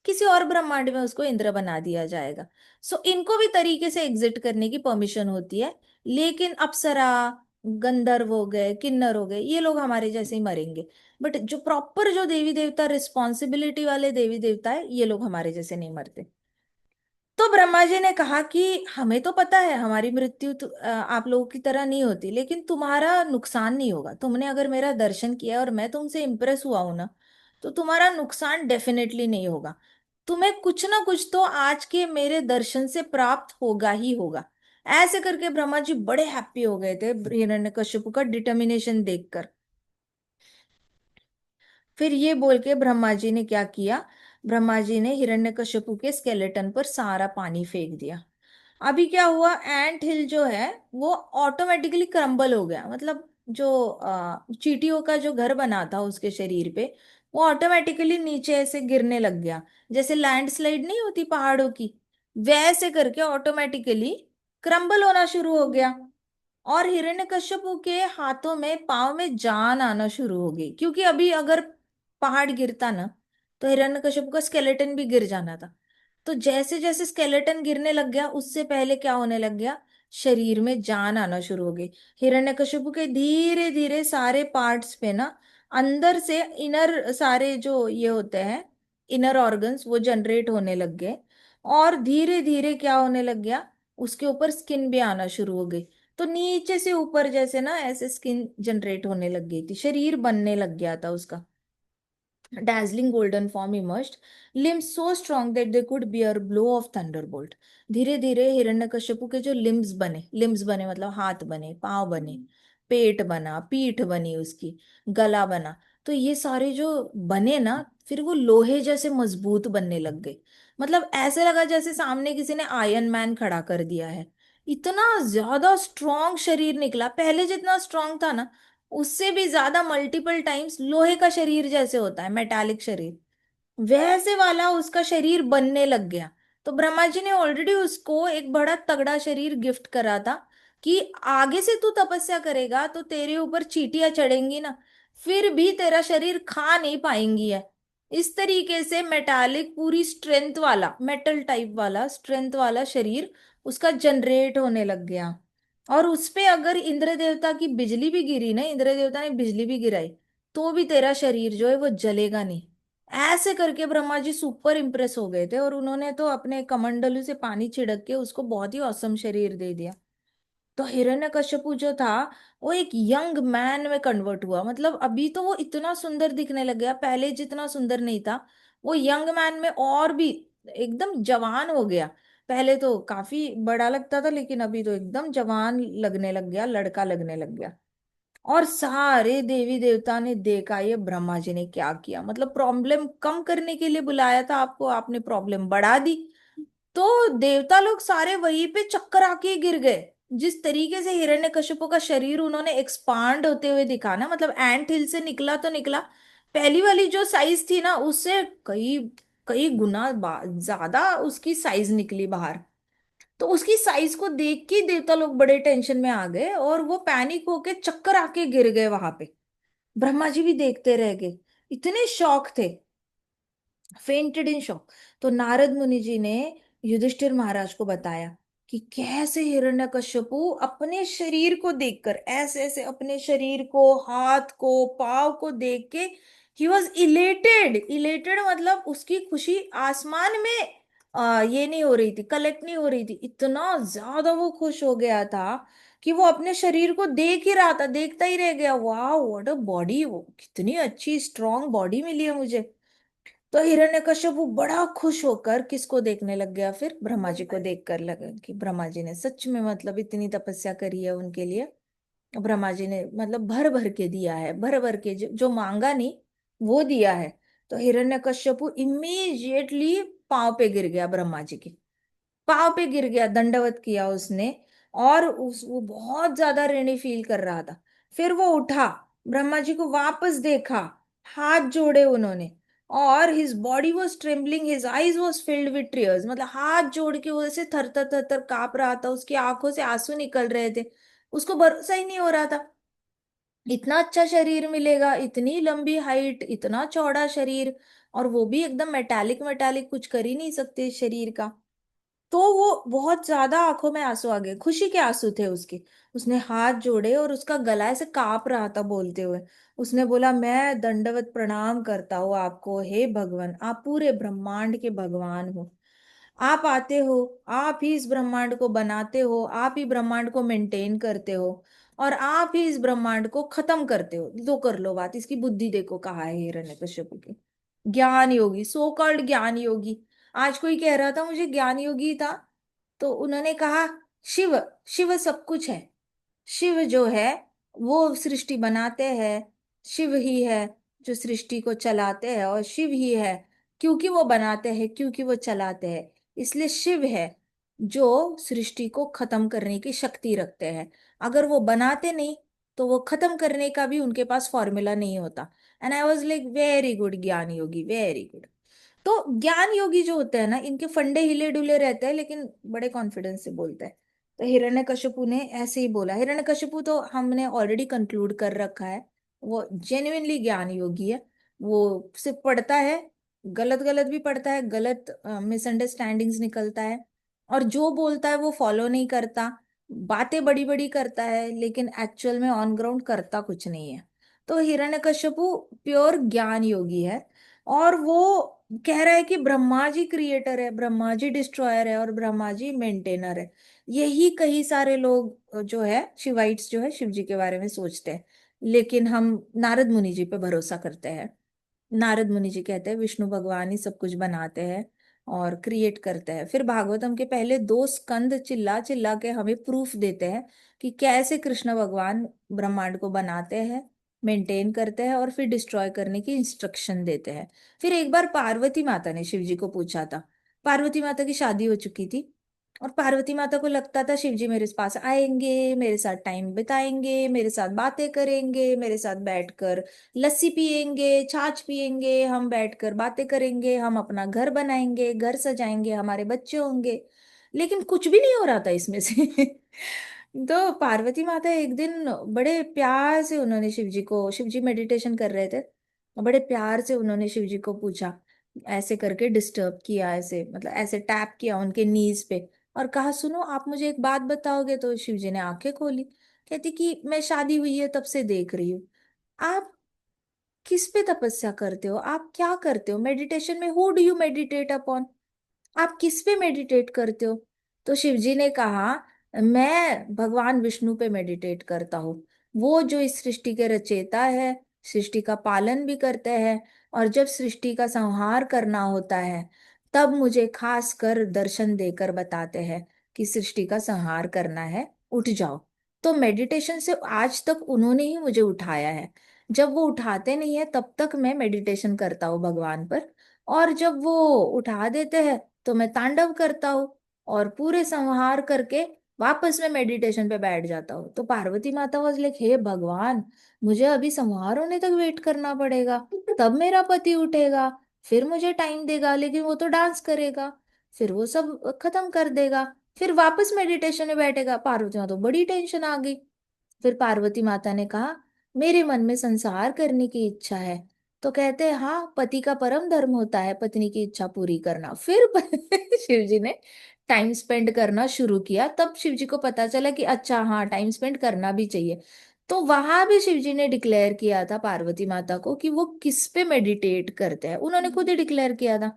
किसी और ब्रह्मांड में उसको इंद्र बना दिया जाएगा। सो इनको भी तरीके से एग्जिट करने की परमिशन होती है। लेकिन अप्सरा, गंधर्व हो गए, किन्नर हो गए, ये लोग हमारे जैसे ही मरेंगे। बट जो प्रॉपर जो देवी देवता रिस्पॉन्सिबिलिटी वाले देवी देवता है, ये लोग हमारे जैसे नहीं मरते। तो ब्रह्मा जी ने कहा कि हमें तो पता है हमारी मृत्यु आप लोगों की तरह नहीं होती, लेकिन तुम्हारा नुकसान नहीं होगा। तुमने अगर मेरा दर्शन किया और मैं तुमसे इम्प्रेस हुआ हूं ना, तो तुम्हारा नुकसान डेफिनेटली नहीं होगा। तुम्हें कुछ ना कुछ तो आज के मेरे दर्शन से प्राप्त होगा ही होगा। ऐसे करके ब्रह्मा जी बड़े हैप्पी हो गए थे हिरण्यकश्यप का डिटर्मिनेशन देखकर। फिर ये बोल के ब्रह्मा जी ने क्या किया, ब्रह्मा जी ने हिरण्यकश्यपु के स्केलेटन पर सारा पानी फेंक दिया। अभी क्या हुआ, एंट हिल जो है वो ऑटोमेटिकली क्रम्बल हो गया। मतलब जो चींटियों का जो घर बना था उसके शरीर पे, वो ऑटोमेटिकली नीचे ऐसे गिरने लग गया। जैसे लैंडस्लाइड नहीं होती पहाड़ों की, वैसे करके ऑटोमेटिकली क्रम्बल होना शुरू हो गया। और हिरण्यकश्यपु के हाथों में पाँव में जान आना शुरू हो गई, क्योंकि अभी अगर पहाड़ गिरता ना, तो हिरण्यकश्यपु का स्केलेटन भी गिर जाना था। तो जैसे जैसे स्केलेटन गिरने लग गया, उससे पहले क्या होने लग गया, शरीर में जान आना शुरू हो गई। हिरण्यकश्यपु के धीरे धीरे सारे पार्ट्स पे ना, अंदर से इनर सारे जो ये होते हैं इनर ऑर्गन्स, वो जनरेट होने लग गए। और धीरे धीरे क्या होने लग गया, उसके ऊपर स्किन भी आना शुरू हो गई। तो नीचे से ऊपर जैसे ना ऐसे स्किन जनरेट होने लग गई थी, शरीर बनने लग गया था उसका। dazzling golden form emerged, limbs so strong that they could bear blow of thunderbolt। धीरे धीरे हिरण्यकश्यपु के जो लिम्स बने मतलब हाथ बने, पांव बने, पेट बना, पीठ बनी उसकी, गला बना। तो ये सारे जो बने ना, फिर वो लोहे जैसे मजबूत बनने लग गए। मतलब ऐसे लगा जैसे सामने किसी ने आयरन मैन खड़ा कर दिया है। इतना ज्यादा स्ट्रॉन्ग शरीर निकला, पहले जितना स्ट्रॉन्ग था ना, उससे भी ज्यादा मल्टीपल टाइम्स लोहे का शरीर जैसे होता है, मेटालिक शरीर, वैसे वाला उसका शरीर बनने लग गया। तो ब्रह्मा जी ने ऑलरेडी उसको एक बड़ा तगड़ा शरीर गिफ्ट करा था कि आगे से तू तपस्या करेगा तो तेरे ऊपर चींटियां चढ़ेंगी ना, फिर भी तेरा शरीर खा नहीं पाएंगी है। इस तरीके से मेटालिक पूरी स्ट्रेंथ वाला, मेटल टाइप वाला स्ट्रेंथ वाला शरीर उसका जनरेट होने लग गया। और उस पे अगर इंद्र देवता की बिजली भी गिरी ना, इंद्र देवता ने बिजली भी गिराई, तो भी तेरा शरीर जो है वो जलेगा नहीं। ऐसे करके ब्रह्मा जी सुपर इम्प्रेस हो गए थे, और उन्होंने तो अपने कमंडलू से पानी छिड़क के उसको बहुत ही औसम शरीर दे दिया। तो हिरण्यकश्यपु जो था, वो एक यंग मैन में कन्वर्ट हुआ। मतलब अभी तो वो इतना सुंदर दिखने लग गया, पहले जितना सुंदर नहीं था। वो यंग मैन में और भी एकदम जवान हो गया। पहले तो काफी बड़ा लगता था, लेकिन अभी तो एकदम जवान लगने लग गया, लड़का लगने लग गया। और सारे देवी देवता ने देखा ये ब्रह्मा जी ने क्या किया। मतलब प्रॉब्लम कम करने के लिए बुलाया था आपको, आपने प्रॉब्लम बढ़ा दी। तो देवता लोग सारे वहीं पे चक्कर आके गिर गए। जिस तरीके से हिरण्यकश्यप का शरीर उन्होंने एक्सपांड होते हुए दिखा ना, मतलब एंट हिल से निकला तो निकला, पहली वाली जो साइज थी ना, उससे कई कई गुना ज्यादा उसकी साइज निकली बाहर। तो उसकी साइज को देख के देवता लोग बड़े टेंशन में आ गए, और वो पैनिक होके चक्कर आके गिर गए वहां पे। ब्रह्मा जी भी देखते रह गए, इतने शौक थे, फेंटेड इन शॉक। तो नारद मुनि जी ने युधिष्ठिर महाराज को बताया कि कैसे हिरण्यकश्यपु अपने शरीर को देखकर, ऐसे ऐसे अपने शरीर को, हाथ को, पाव को देख के ही वॉज इलेटेड। इलेटेड मतलब उसकी खुशी आसमान में ये नहीं हो रही थी, कलेक्ट नहीं हो रही थी। इतना ज्यादा वो खुश हो गया था कि वो अपने शरीर को देख ही रहा था, देखता ही रह गया। वाह व्हाट अ बॉडी, वो कितनी अच्छी स्ट्रांग बॉडी मिली है मुझे। तो हिरण्यकश्यप बड़ा खुश होकर किसको देखने लग गया, फिर ब्रह्मा जी को देखकर लगा कि ब्रह्मा जी ने सच में मतलब इतनी तपस्या करी है उनके लिए। ब्रह्मा जी ने मतलब भर भर के दिया है, भर भर के जो मांगा नहीं वो दिया है। तो हिरण्यकश्यप इमीजिएटली पांव पे गिर गया ब्रह्मा जी के, पाँव पे गिर गया, दंडवत किया उसने। और वो बहुत ज्यादा ऋणी फील कर रहा था। फिर वो उठा, ब्रह्मा जी को वापस देखा, हाथ जोड़े उन्होंने, और his body was trembling, his eyes was filled with tears. मतलब हाथ जोड़ के वो ऐसे थर थर थर थर कांप रहा था, उसकी आंखों से आंसू निकल रहे थे, उसको भरोसा ही नहीं हो रहा था। इतना अच्छा शरीर मिलेगा, इतनी लंबी हाइट, इतना चौड़ा शरीर, और वो भी एकदम मेटालिक मेटालिक, कुछ कर ही नहीं सकते इस शरीर का। तो वो बहुत ज्यादा आंखों में आंसू आ गए, खुशी के आंसू थे उसके। उसने हाथ जोड़े और उसका गला ऐसे कांप रहा था बोलते हुए। उसने बोला, मैं दंडवत प्रणाम करता हूँ आपको, हे भगवान, आप पूरे ब्रह्मांड के भगवान हो। आप आते हो, आप ही इस ब्रह्मांड को बनाते हो, आप ही ब्रह्मांड को मेंटेन करते हो, और आप ही इस ब्रह्मांड को खत्म करते हो। तो कर लो बात, इसकी बुद्धि देखो कहाँ है हिरण्यकश्यप की। ज्ञान योगी, सो कॉल्ड ज्ञान योगी। आज कोई कह रहा था मुझे ज्ञान योगी था, तो उन्होंने कहा, शिव, शिव सब कुछ है। शिव जो है वो सृष्टि बनाते हैं, शिव ही है जो सृष्टि को चलाते हैं, और शिव ही है क्योंकि वो बनाते हैं, क्योंकि वो चलाते हैं, इसलिए शिव है जो सृष्टि को खत्म करने की शक्ति रखते हैं। अगर वो बनाते नहीं तो वो खत्म करने का भी उनके पास फॉर्मूला नहीं होता। And I was like, very good ज्ञान योगी, वेरी गुड। तो ज्ञान योगी जो होते हैं ना, इनके फंडे हिले डुले रहते हैं, लेकिन बड़े कॉन्फिडेंस से बोलते हैं। तो हिरण्यकशिपु ने ऐसे ही बोला। हिरण्यकशिपु तो हमने ऑलरेडी कंक्लूड कर रखा है, वो जेन्युइनली ज्ञान योगी है। वो सिर्फ पढ़ता है, गलत गलत भी पढ़ता है, गलत मिसअंडरस्टैंडिंग्स निकलता है, और जो बोलता है वो फॉलो नहीं करता। बातें बड़ी बड़ी करता है, लेकिन एक्चुअल में ऑन ग्राउंड करता कुछ नहीं है। तो हिरण्यकशिपु प्योर ज्ञान योगी है। और वो कह रहा है कि ब्रह्मा जी क्रिएटर है, ब्रह्मा जी डिस्ट्रॉयर है, और ब्रह्मा जी मेंटेनर है। यही कई सारे लोग जो है शिवाइट्स जो है शिव जी के बारे में सोचते हैं। लेकिन हम नारद मुनि जी पे भरोसा करते हैं। नारद मुनि जी कहते हैं विष्णु भगवान ही सब कुछ बनाते हैं और क्रिएट करते हैं। फिर भागवतम के पहले दो स्कंद चिल्ला चिल्ला के हमें प्रूफ देते हैं कि कैसे कृष्ण भगवान ब्रह्मांड को बनाते हैं, मेंटेन करते हैं, और फिर डिस्ट्रॉय करने की इंस्ट्रक्शन देते हैं। फिर एक बार पार्वती माता ने शिव जी को पूछा था। पार्वती माता की शादी हो चुकी थी, और पार्वती माता को लगता था शिव जी मेरे पास आएंगे, मेरे साथ टाइम बिताएंगे, मेरे साथ बातें करेंगे, मेरे साथ बैठकर लस्सी पियेंगे, छाछ पियेंगे, हम बैठकर बातें करेंगे, हम अपना घर बनाएंगे, घर सजाएंगे, हमारे बच्चे होंगे। लेकिन कुछ भी नहीं हो रहा था इसमें से। तो पार्वती माता एक दिन बड़े प्यार से उन्होंने शिव जी को, शिव जी मेडिटेशन कर रहे थे, बड़े प्यार से उन्होंने शिव जी को पूछा, ऐसे करके डिस्टर्ब किया, ऐसे मतलब ऐसे टैप किया उनके नीज पे, और कहा, सुनो आप मुझे एक बात बताओगे? तो शिव जी ने आंखें खोली, कहती कि मैं शादी हुई है तब से देख रही हूँ, आप किस पे तपस्या करते हो, आप क्या करते हो मेडिटेशन में, who do you meditate upon, आप किस पे मेडिटेट करते हो? तो शिव जी ने कहा, मैं भगवान विष्णु पे मेडिटेट करता हूँ। वो जो इस सृष्टि के रचयिता है, सृष्टि का पालन भी करते हैं, और जब सृष्टि का संहार करना होता है तब मुझे खास कर दर्शन देकर बताते हैं कि सृष्टि का संहार करना है, उठ जाओ। तो मेडिटेशन से आज तक उन्होंने ही मुझे उठाया है। जब वो उठाते नहीं है तब तक मैं मेडिटेशन करता हूँ भगवान पर, और जब वो उठा देते हैं तो मैं तांडव करता हूँ, और पूरे संहार करके वापस में मेडिटेशन पे बैठ जाता हूँ। तो पार्वती माता वाज लाइक, हे भगवान, मुझे अभी संहार होने तक वेट करना पड़ेगा, तब मेरा पति उठेगा, फिर मुझे टाइम देगा, लेकिन वो तो डांस करेगा, फिर वो सब खत्म कर देगा, फिर वापस मेडिटेशन में बैठेगा। पार्वती माता तो बड़ी टेंशन आ गई। फिर पार्वती माता ने कहा, मेरे मन में संसार करने की इच्छा है। तो कहते हैं, हाँ, पति का परम धर्म होता है पत्नी की इच्छा पूरी करना। फिर शिव जी ने टाइम स्पेंड करना शुरू किया, तब शिव जी को पता चला कि अच्छा हाँ, टाइम स्पेंड करना भी चाहिए। तो वहां भी शिव जी ने डिक्लेयर किया था पार्वती माता को कि वो किस पे मेडिटेट करते हैं, उन्होंने खुद ही डिक्लेयर किया था।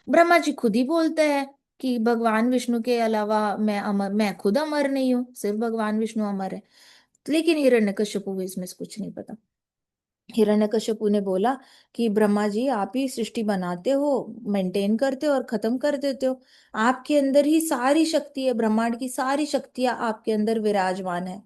ब्रह्मा जी खुद ही बोलते हैं कि भगवान विष्णु के अलावा मैं अमर, मैं खुद अमर नहीं हूँ, सिर्फ भगवान विष्णु अमर है। लेकिन हिरण्यकश्यपु को इसमें से कुछ नहीं पता। हिरण्यकश्यपु ने बोला कि ब्रह्मा जी, आप ही सृष्टि बनाते हो, मेंटेन करते हो और खत्म कर देते हो। आपके अंदर ही सारी शक्ति है, ब्रह्मांड की सारी शक्तियां आपके अंदर विराजमान है।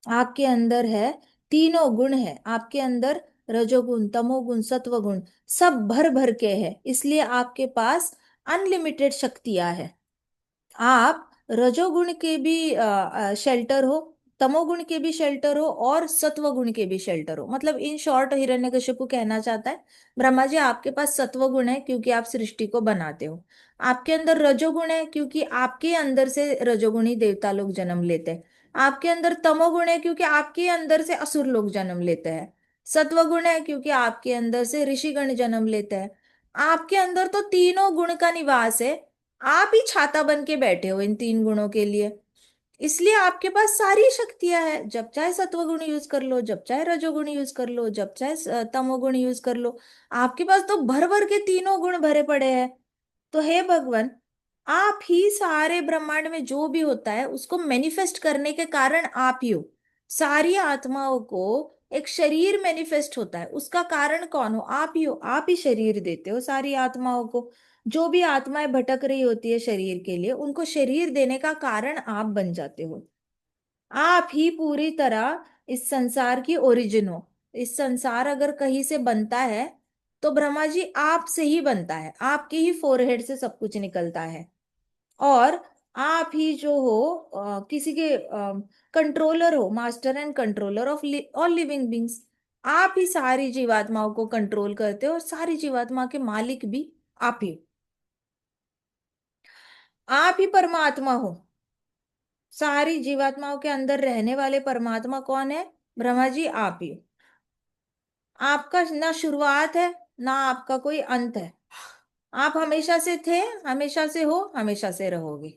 आपके अंदर है, तीनों गुण है आपके अंदर, रजोगुण, तमोगुण, सत्वगुण, सब भर भर के है, इसलिए आपके पास अनलिमिटेड शक्तियां है। आप रजोगुण के भी शेल्टर हो, तमोगुण के भी शेल्टर हो, और सत्वगुण के भी शेल्टर हो। मतलब इन शॉर्ट हिरण्यकशिपु कहना चाहता है, ब्रह्मा जी आपके पास सत्वगुण है क्योंकि आप सृष्टि को बनाते हो, आपके अंदर रजोगुण है क्योंकि आपके अंदर से रजोगुणी देवता लोग जन्म लेते हैं, आपके अंदर तमोगुण है क्योंकि आपके अंदर से असुर लोग जन्म लेते हैं। सत्वगुण है क्योंकि आपके अंदर से ऋषिगण जन्म लेते हैं। आपके अंदर तो तीनों गुण का निवास है। आप ही छाता बन के बैठे हो इन तीन गुणों के लिए। इसलिए आपके पास सारी शक्तियां हैं, जब चाहे सत्वगुण यूज कर लो, जब चाहे रजोगुण यूज कर लो, जब चाहे तमोगुण यूज कर लो। आपके पास तो भर भर के तीनों गुण भरे पड़े हैं। तो हे भगवान, आप ही सारे ब्रह्मांड में जो भी होता है उसको मैनिफेस्ट करने के कारण आप ही हो। सारी आत्माओं को एक शरीर मैनिफेस्ट होता है, उसका कारण कौन हो? आप ही हो। आप ही शरीर देते हो सारी आत्माओं को। जो भी आत्माएं भटक रही होती है शरीर के लिए, उनको शरीर देने का कारण आप बन जाते हो। आप ही पूरी तरह इस संसार की ओरिजिन हो। इस संसार अगर कहीं से बनता है तो ब्रह्मा जी आप से ही बनता है। आपके ही फोरहेड से सब कुछ निकलता है। और आप ही जो हो किसी के कंट्रोलर हो, master and controller of all living beings. आप ही सारी जीवात्माओं को कंट्रोल करते हो और सारी जीवात्मा के मालिक भी आप ही। आप ही परमात्मा हो। सारी जीवात्माओं के अंदर रहने वाले परमात्मा कौन है? ब्रह्मा जी आप ही हो। आपका ना शुरुआत है, ना आपका कोई अंत है। आप हमेशा से थे, हमेशा से हो, हमेशा से रहोगे।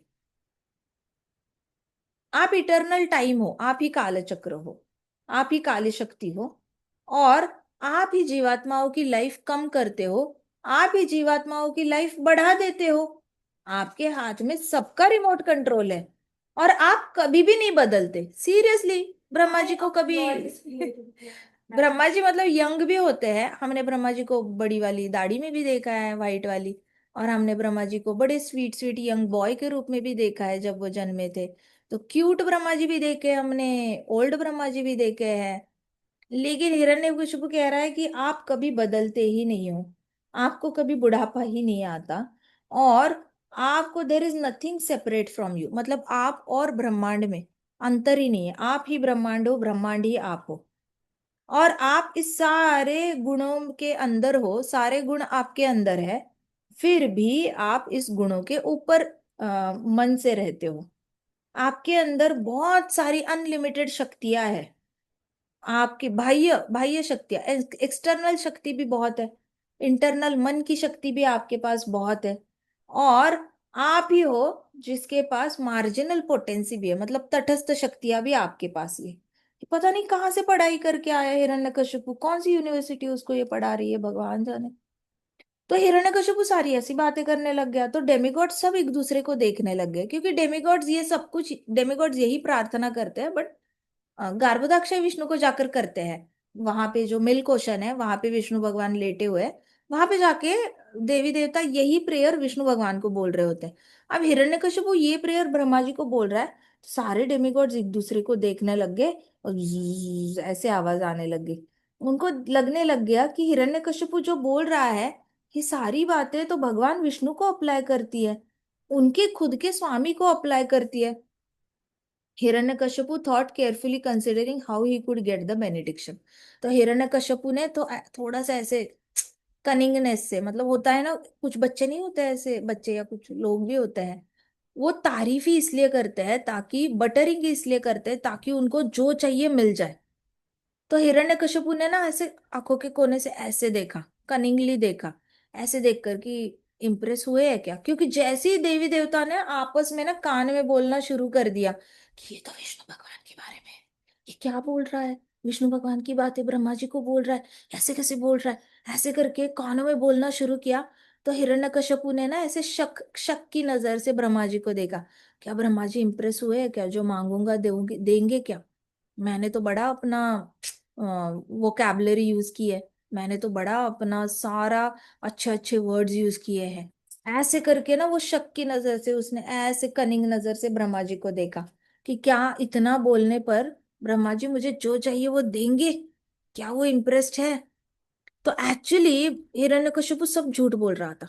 आप इटर्नल टाइम हो, आप ही काल चक्र हो, आप ही काली शक्ति हो। और आप ही जीवात्माओं की लाइफ कम करते हो, आप ही जीवात्माओं की लाइफ बढ़ा देते हो। आपके हाथ में सबका रिमोट कंट्रोल है। और आप कभी भी नहीं बदलते, सीरियसली। ब्रह्मा जी को कभी ब्रह्मा जी मतलब यंग भी होते हैं। हमने ब्रह्मा जी को बड़ी वाली दाढ़ी में भी देखा है, वाइट वाली। और हमने ब्रह्मा जी को बड़े स्वीट स्वीट यंग बॉय के रूप में भी देखा है जब वो जन्मे थे। तो क्यूट ब्रह्मा जी भी देखे हमने, ओल्ड ब्रह्मा जी भी देखे हैं। लेकिन हिरण्यकशिपु कह रहा है कि आप कभी बदलते ही नहीं हो। आपको कभी बुढ़ापा ही नहीं आता। और आपको there is nothing separate from you, मतलब आप और ब्रह्मांड में अंतर ही नहीं है। आप ही ब्रह्मांड हो, ब्रह्मांड ही आप हो। और आप इस सारे गुणों के अंदर हो, सारे गुण आपके अंदर है। फिर भी आप इस गुणों के ऊपर मन से रहते हो। आपके अंदर बहुत सारी अनलिमिटेड शक्तियां हैं। आपकी बाह्य बाह्य शक्तियां, एक्सटर्नल शक्ति भी बहुत है। इंटरनल मन की शक्ति भी आपके पास बहुत है। और आप ही हो जिसके पास मार्जिनल पोटेंसी भी है, मतलब तटस्थ शक्तियां भी आपके पास ही है। ये पता नहीं कहाँ से पढ़ाई करके आया हिरण्यकशिपु, कौन सी यूनिवर्सिटी उसको ये पढ़ा रही है, भगवान जाने। तो हिरण्यकशिपु सारी ऐसी बातें करने लग गया, तो डेमिगॉड सब एक दूसरे को देखने लग गए, क्योंकि डेमिगॉड्स ये सब कुछ, डेमिगॉड्स यही प्रार्थना करते हैं। बट गार्बोदाक्षय विष्णु को जाकर करते हैं। वहां पे जो मिल्क ओशन है, वहां पे विष्णु भगवान लेटे हुए हैं। वहां पे जाके देवी देवता यही प्रेयर विष्णु भगवान को बोल रहे होते हैं। अब हिरण्यकशिपु ये प्रेयर ब्रह्मा जी को बोल रहा है, तो सारे डेमिगॉड्स एक दूसरे को देखने लग गए। और zzz ऐसे आवाज आने लग गई। उनको लगने लग गया कि हिरण्यकशिपु जो बोल रहा है, ये सारी बातें तो भगवान विष्णु को अप्लाई करती है, उनके खुद के स्वामी को अप्लाई करती है। Hiranyakashipu thought carefully considering how he could get the benediction. तो हिरण्यकशिपु ने तो थोड़ा सा ऐसे कनिंगनेस से, मतलब होता है ना, कुछ बच्चे नहीं होते ऐसे बच्चे, या कुछ लोग भी होते हैं, वो तारीफ ही इसलिए करते हैं ताकि, बटरिंग इसलिए करते हैं ताकि उनको जो चाहिए मिल जाए। तो हिरण्यकशिपु ने ना ऐसे आंखों के कोने से ऐसे देखा, कनिंगली देखा, ऐसे देखकर कि इम्प्रेस हुए है क्या, क्योंकि जैसे ही देवी देवता ने आपस में ना कान में बोलना शुरू कर दिया कि ये तो विष्णु भगवान के बारे में है, ये क्या बोल रहा है, विष्णु भगवान की बातें ब्रह्मा जी को बोल रहा है, ऐसे कैसे बोल रहा है, ऐसे करके कानों में बोलना शुरू किया। तो हिरण्यकशिपु ने ना ऐसे शक शक की नजर से ब्रह्मा जी को देखा। क्या ब्रह्मा जी इंप्रेस हुए हैं क्या, जो मांगूंगा देंगे देंगे क्या? मैंने तो बड़ा अपना वोकैबलरी यूज की है, मैंने तो बड़ा अपना सारा अच्छे अच्छे वर्ड्स यूज किए हैं। ऐसे करके ना वो शक की नजर से, उसने ऐसे कनिंग नजर से ब्रह्मा जी को देखा कि क्या इतना बोलने पर ब्रह्मा जी मुझे जो चाहिए वो देंगे, क्या वो इम्प्रेस्ड है? तो एक्चुअली हिरण्यकशिपु सब झूठ बोल रहा था।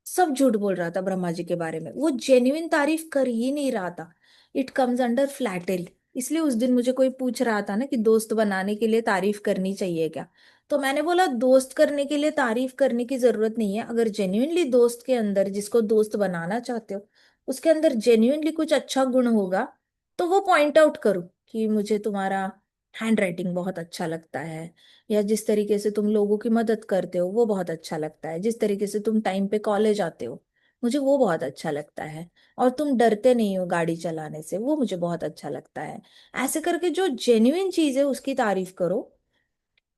सब झूठ बोल रहा था ब्रह्मा जी के बारे में, वो जेन्युइन तारीफ कर ही नहीं रहा था। It comes under flattery. इसलिए उस दिन मुझे कोई पूछ रहा था ना कि दोस्त बनाने के लिए तारीफ करनी चाहिए क्या, तो मैंने बोला दोस्त करने के लिए तारीफ करने की जरूरत नहीं है। अगर जेन्युइनली दोस्त के अंदर, जिसको दोस्त बनाना चाहते हो, उसके अंदर जेन्युइनली कुछ अच्छा गुण होगा, तो वो पॉइंट आउट करो कि मुझे तुम्हारा हैंड राइटिंग बहुत अच्छा लगता है, या जिस तरीके से तुम लोगों की मदद करते हो वो बहुत अच्छा लगता है, जिस तरीके से तुम टाइम पे कॉलेज आते हो मुझे वो बहुत अच्छा लगता है, और तुम डरते नहीं हो गाड़ी चलाने से वो मुझे बहुत अच्छा लगता है। ऐसे करके जो जेन्युइन चीज है उसकी तारीफ करो,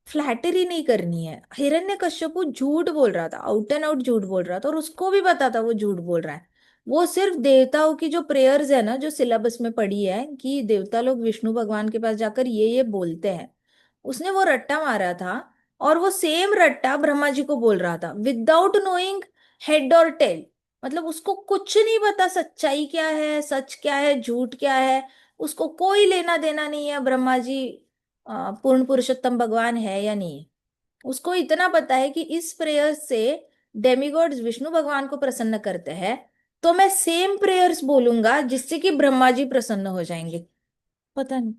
फ्लैटरी नहीं करनी है। हिरण्यकश्यपु झूठ बोल रहा था, आउट एंड आउट झूठ बोल रहा था, और उसको भी पता था वो झूठ बोल रहा है। वो सिर्फ देवताओं की जो प्रेयर्स है ना, जो सिलेबस में पढ़ी है कि देवता लोग विष्णु भगवान के पास जाकर ये बोलते हैं, उसने वो रट्टा मारा था। और वो सेम रट्टा ब्रह्मा जी को बोल रहा था विदाउट नोइंग हेड और टेल। मतलब उसको कुछ नहीं पता सच्चाई क्या है, सच क्या है, झूठ क्या है। उसको कोई लेना देना नहीं है ब्रह्मा जी पूर्ण पुरुषोत्तम भगवान है या नहीं है। उसको इतना पता है कि इस प्रेयर से डेमिगॉड्स विष्णु भगवान को प्रसन्न करते हैं, तो मैं सेम प्रेयर्स बोलूंगा जिससे कि ब्रह्मा जी प्रसन्न हो जाएंगे। पता नहीं,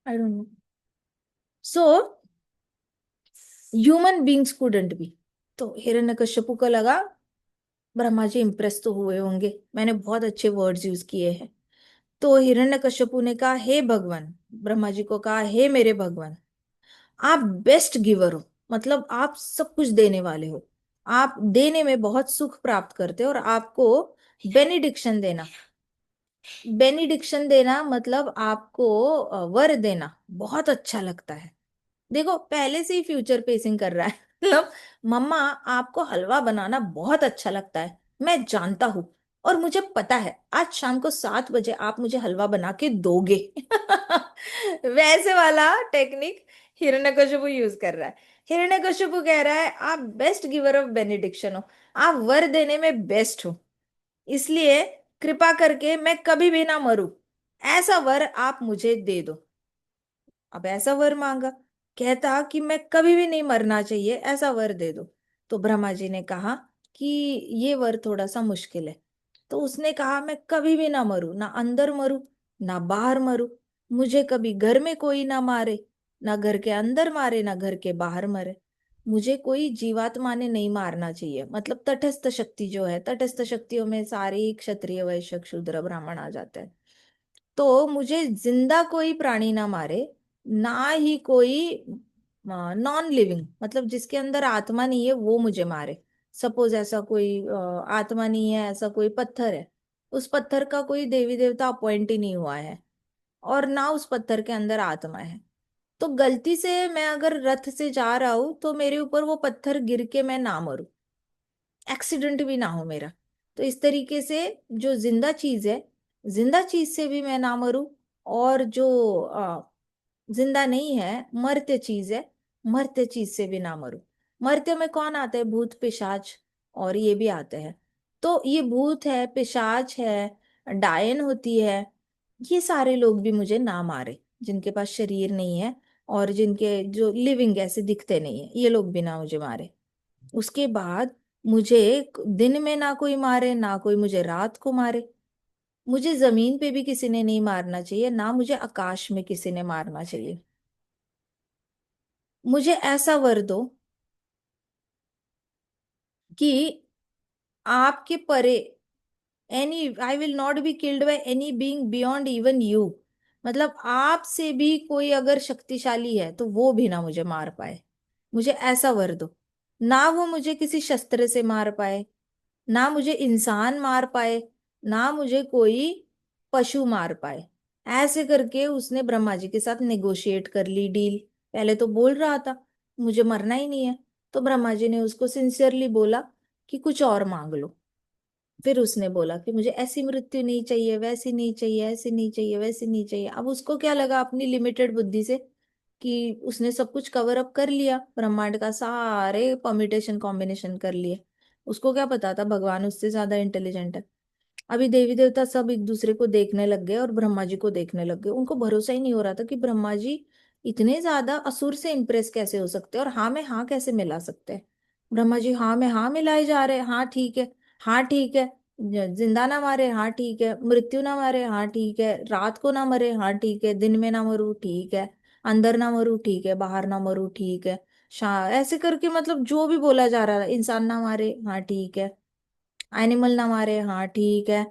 I don't know. So human beings couldn't B. तो हिरण्यकश्यपु को लगा ब्रह्मा जी इंप्रेस तो हुए होंगे, मैंने बहुत अच्छे वर्ड्स यूज किए हैं। तो हिरण्यकश्यपु ने कहा हे भगवान, ब्रह्मा जी को कहा हे मेरे भगवान, आप बेस्ट गिवर हो, मतलब आप सब कुछ देने वाले हो। आप देने में बहुत सुख प्राप्त करते हो, और आपको बेनिडिक्शन देना, बेनिडिक्शन देना मतलब आपको वर देना बहुत अच्छा लगता है। देखो पहले से ही फ्यूचर पेसिंग कर रहा है मतलब मम्मा, आपको हलवा बनाना बहुत अच्छा लगता है, मैं जानता हूँ, और मुझे पता है आज शाम को 7 बजे आप मुझे हलवा बना के दोगे वैसे वाला टेक्निक हिरण्यकशिपु यूज कर रहा है। हिरण्यकशिपु कह रहा है आप बेस्ट गिवर ऑफ बेनिडिक्शन हो, आप वर देने में बेस्ट हो, इसलिए कृपा करके मैं कभी भी ना मरूं, ऐसा वर आप मुझे दे दो। अब ऐसा वर मांगा, कहता कि मैं कभी भी नहीं मरना चाहिए, ऐसा वर दे दो। तो ब्रह्मा जी ने कहा कि ये वर थोड़ा सा मुश्किल है। तो उसने कहा मैं कभी भी ना मरूं, ना अंदर मरूं ना बाहर मरूं, मुझे कभी घर में कोई ना मारे, ना घर के अंदर मारे ना घर के बाहर मरे, मुझे कोई जीवात्मा ने नहीं मारना चाहिए। मतलब तटस्थ शक्ति जो है, तटस्थ शक्तियों में सारे ही क्षत्रिय वैश्य शूद्र ब्राह्मण आ जाते हैं। तो मुझे जिंदा कोई प्राणी ना मारे, ना ही कोई नॉन लिविंग, मतलब जिसके अंदर आत्मा नहीं है वो मुझे मारे। सपोज ऐसा कोई आत्मा नहीं है, ऐसा कोई पत्थर है, उस पत्थर का कोई देवी देवता अपॉइंट ही नहीं हुआ है, और ना उस पत्थर के अंदर आत्मा है। तो गलती से मैं अगर रथ से जा रहा हूं तो मेरे ऊपर वो पत्थर गिर के मैं ना मरूं, एक्सीडेंट भी ना हो मेरा। तो इस तरीके से जो जिंदा चीज है, जिंदा चीज से भी मैं ना मरूं, और जो जिंदा नहीं है मर्त्य चीज है, मर्त्य चीज से भी ना मरूं। मर्त्य में कौन आते हैं, भूत पिशाच और ये भी आते हैं। तो ये भूत है, पिशाच है, डायन होती है, ये सारे लोग भी मुझे ना मारे, जिनके पास शरीर नहीं है और जिनके जो लिविंग ऐसे दिखते नहीं है, ये लोग भी ना मुझे मारे। उसके बाद मुझे दिन में ना कोई मारे, ना कोई मुझे रात को मारे। मुझे जमीन पे भी किसी ने नहीं मारना चाहिए, ना मुझे आकाश में किसी ने मारना चाहिए। मुझे ऐसा वर दो कि आपके परे, any I will not be killed by any being beyond even you. मतलब आपसे भी कोई अगर शक्तिशाली है तो वो भी ना मुझे मार पाए, मुझे ऐसा वर दो। ना वो मुझे किसी शस्त्र से मार पाए, ना मुझे इंसान मार पाए, ना मुझे कोई पशु मार पाए। ऐसे करके उसने ब्रह्मा जी के साथ नेगोशिएट कर ली डील। पहले तो बोल रहा था मुझे मरना ही नहीं है, तो ब्रह्मा जी ने उसको सिंसियरली बोला कि कुछ और मांग लो। फिर उसने बोला कि मुझे ऐसी मृत्यु नहीं चाहिए, वैसी नहीं चाहिए, ऐसी नहीं चाहिए, वैसी नहीं चाहिए। अब उसको क्या लगा अपनी लिमिटेड बुद्धि से कि उसने सब कुछ कवर अप कर लिया, ब्रह्मांड का सारे परम्यूटेशन कॉम्बिनेशन कर लिए। उसको क्या पता था भगवान उससे ज्यादा इंटेलिजेंट है। अभी देवी देवता सब एक दूसरे को देखने लग गए और ब्रह्मा जी को देखने लग गए। उनको भरोसा ही नहीं हो रहा था कि ब्रह्मा जी इतने ज्यादा असुर से इंप्रेस कैसे हो सकते हैं और हाँ में हाँ कैसे मिला सकते हैं। ब्रह्मा जी हाँ में हाँ मिलाए जा रहे हैं, हाँ ठीक है, हाँ ठीक है, जिंदा ना मारे, हाँ ठीक है, मृत्यु ना मारे, हाँ ठीक है, रात को ना मरे, हाँ ठीक है, दिन में ना मरू, ठीक है, अंदर ना मरू, ठीक है, बाहर ना मरू, ठीक है, शाह ऐसे करके मतलब जो भी बोला जा रहा है, इंसान ना मारे, हाँ ठीक है, एनिमल ना मारे, हाँ ठीक है,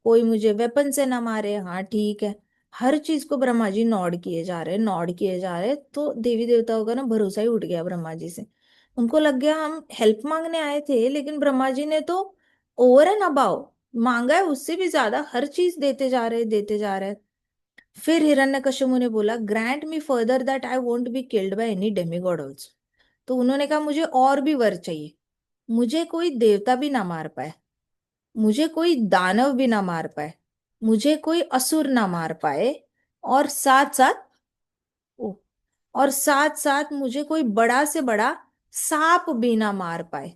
कोई मुझे वेपन से ना मारे, हाँ ठीक है। हर चीज को ब्रह्मा जी नॉड किए जा रहे, नॉड किए जा रहे, तो देवी देवताओं का ना भरोसा ही उठ गया ब्रह्मा जी से। उनको लग गया हम हेल्प मांगने आए थे, लेकिन ब्रह्मा जी ने तो ओवर एंड अबाव मांगा है, उससे भी ज्यादा हर चीज देते जा रहे, देते जा रहे। फिर हिरण्यकश्यपु ने बोला, grant me further that I won't be killed by any demigod also. तो उन्होंने कहा मुझे और भी वर चाहिए, मुझे कोई देवता भी ना मार पाए, मुझे कोई दानव भी ना मार पाए, मुझे कोई असुर ना मार पाए, और साथ साथ ओ, और साथ साथ मुझे कोई बड़ा से बड़ा सांप भी ना मार पाए।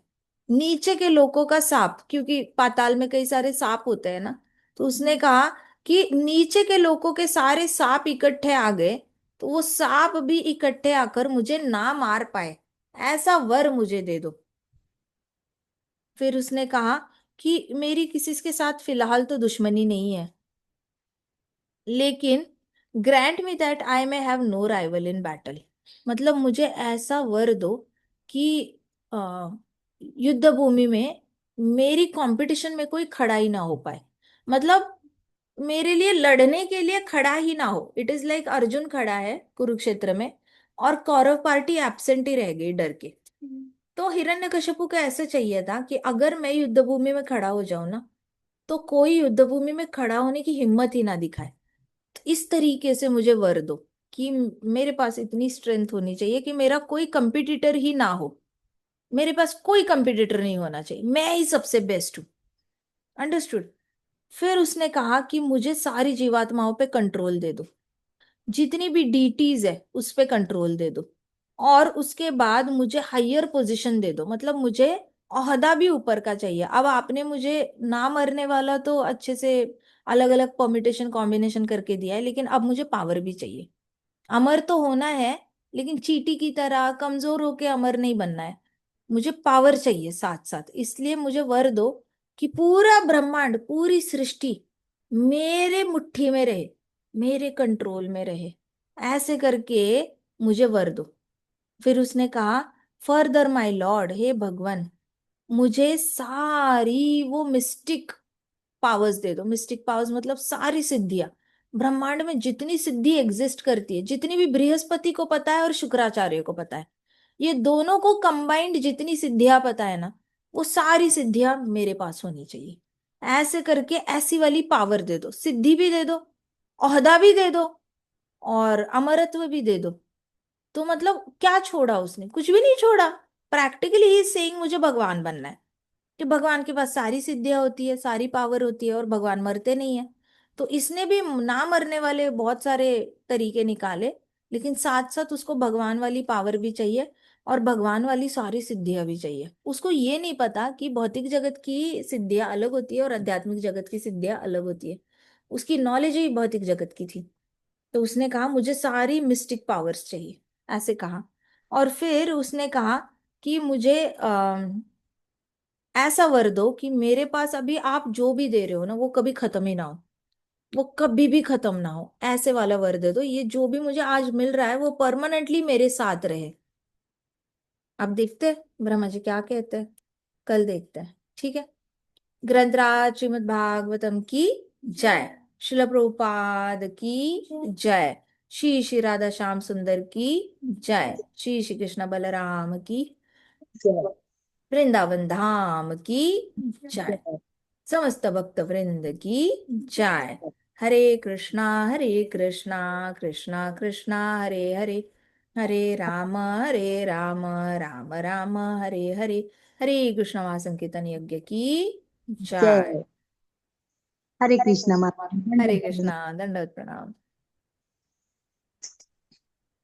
नीचे के लोगों का सांप, क्योंकि पाताल में कई सारे सांप होते हैं ना, तो उसने कहा कि नीचे के लोगों के सारे सांप इकट्ठे आ गए, तो वो सांप भी इकट्ठे आकर मुझे ना मार पाए, ऐसा वर मुझे दे दो। फिर उसने कहा कि मेरी किसी के साथ फिलहाल तो दुश्मनी नहीं है, लेकिन grant me that I may have no rival in battle. मतलब मुझे ऐसा वर दो कि अ, युद्ध भूमि में मेरी कंपटीशन में कोई खड़ा ही ना हो पाए। मतलब मेरे लिए लड़ने के लिए खड़ा ही ना हो। इट इज लाइक अर्जुन खड़ा है कुरुक्षेत्र में, और कौरव पार्टी एब्सेंट ही रह गई डर के। तो हिरण्यकशिपु को ऐसे चाहिए था कि अगर मैं युद्ध भूमि में खड़ा हो जाऊं ना, तो कोई युद्ध भूमि में खड़ा होने की हिम्मत ही ना दिखाए। इस तरीके से मुझे वर दो कि मेरे पास इतनी स्ट्रेंथ होनी चाहिए कि मेरा कोई कंपटीटर ही ना हो, मेरे पास कोई कंपटीटर नहीं होना चाहिए, मैं ही सबसे बेस्ट हूं। अंडरस्टूड। फिर उसने कहा कि मुझे सारी जीवात्माओं पे कंट्रोल दे दो, जितनी भी डीटीज है उस पे कंट्रोल दे दो, और उसके बाद मुझे हायर पोजीशन दे दो। मतलब मुझे ओहदा भी ऊपर का चाहिए। अब आपने मुझे ना मरने वाला तो अच्छे से अलग अलग परमिटेशन कॉम्बिनेशन करके दिया है, लेकिन अब मुझे पावर भी चाहिए। अमर तो होना है, लेकिन चींटी की तरह कमजोर होके अमर नहीं बनना है, मुझे पावर चाहिए साथ साथ। इसलिए मुझे वर दो कि पूरा ब्रह्मांड, पूरी सृष्टि मेरे मुट्ठी में रहे, मेरे कंट्रोल में रहे, ऐसे करके मुझे वर दो। फिर उसने कहा, फर्दर माय लॉर्ड, हे भगवान, मुझे सारी वो मिस्टिक पावर्स दे दो। मिस्टिक पावर्स मतलब सारी सिद्धियां, ब्रह्मांड में जितनी सिद्धि एग्जिस्ट करती है, जितनी भी बृहस्पति को पता है और शुक्राचार्य को पता है, ये दोनों को कंबाइंड जितनी सिद्धियां पता है ना, वो सारी सिद्धियां मेरे पास होनी चाहिए। ऐसे करके ऐसी वाली पावर दे दो, सिद्धि भी दे दो, ओहदा भी दे दो, और अमरत्व भी दे दो। तो मतलब क्या छोड़ा उसने? कुछ भी नहीं छोड़ा। प्रैक्टिकली ही सेइंग मुझे भगवान बनना है, कि भगवान के पास सारी सिद्धियां होती है, सारी पावर होती है, और भगवान मरते नहीं है। तो इसने भी ना मरने वाले बहुत सारे तरीके निकाले, लेकिन साथ साथ उसको भगवान वाली पावर भी चाहिए, और भगवान वाली सारी सिद्धियां भी चाहिए। उसको ये नहीं पता कि भौतिक जगत की सिद्धियां अलग होती है और आध्यात्मिक जगत की सिद्धियां अलग होती है। उसकी नॉलेज ही भौतिक जगत की थी। तो उसने कहा मुझे सारी मिस्टिक पावर्स चाहिए, ऐसे कहा। और फिर उसने कहा कि मुझे ऐसा वर दो कि मेरे पास अभी आप जो भी दे रहे हो ना, वो कभी खत्म ही ना हो, वो कभी भी खत्म ना हो, ऐसे वाला वर दे दो। ये जो भी मुझे आज मिल रहा है वो परमानेंटली मेरे साथ रहे। अब देखते हैं ब्रह्मा जी क्या कहते हैं, कल देखते हैं, ठीक है। ग्रंथराज श्रीमद् भागवतम की जय। शिल प्रभुपाद की जय। श्री श्री राधा श्याम सुंदर की जय। श्री श्री कृष्ण बलराम की, जय वृंदावन धाम की जय। जय समस्त भक्त वृंद की जय। हरे कृष्णा कृष्णा कृष्णा हरे हरे, हरे राम राम राम हरे हरे। हरे कृष्ण महासंकीर्तन यज्ञ की जय। जय। हरे हरे कृष्णा कृष्णा, माता। हरे कृष्णा, दंडवत प्रणाम।